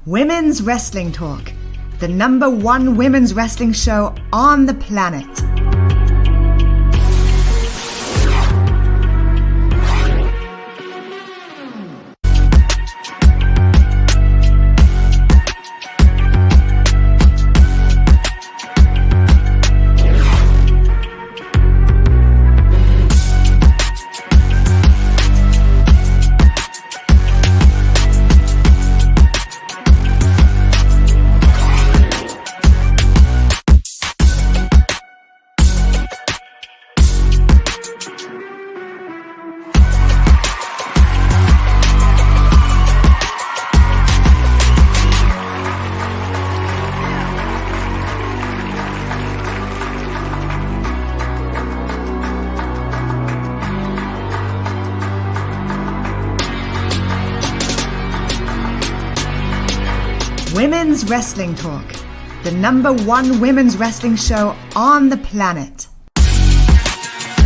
Women's Wrestling Talk, the #1 women's wrestling show on the planet. Women's Wrestling Talk, the #1 women's wrestling show on the planet.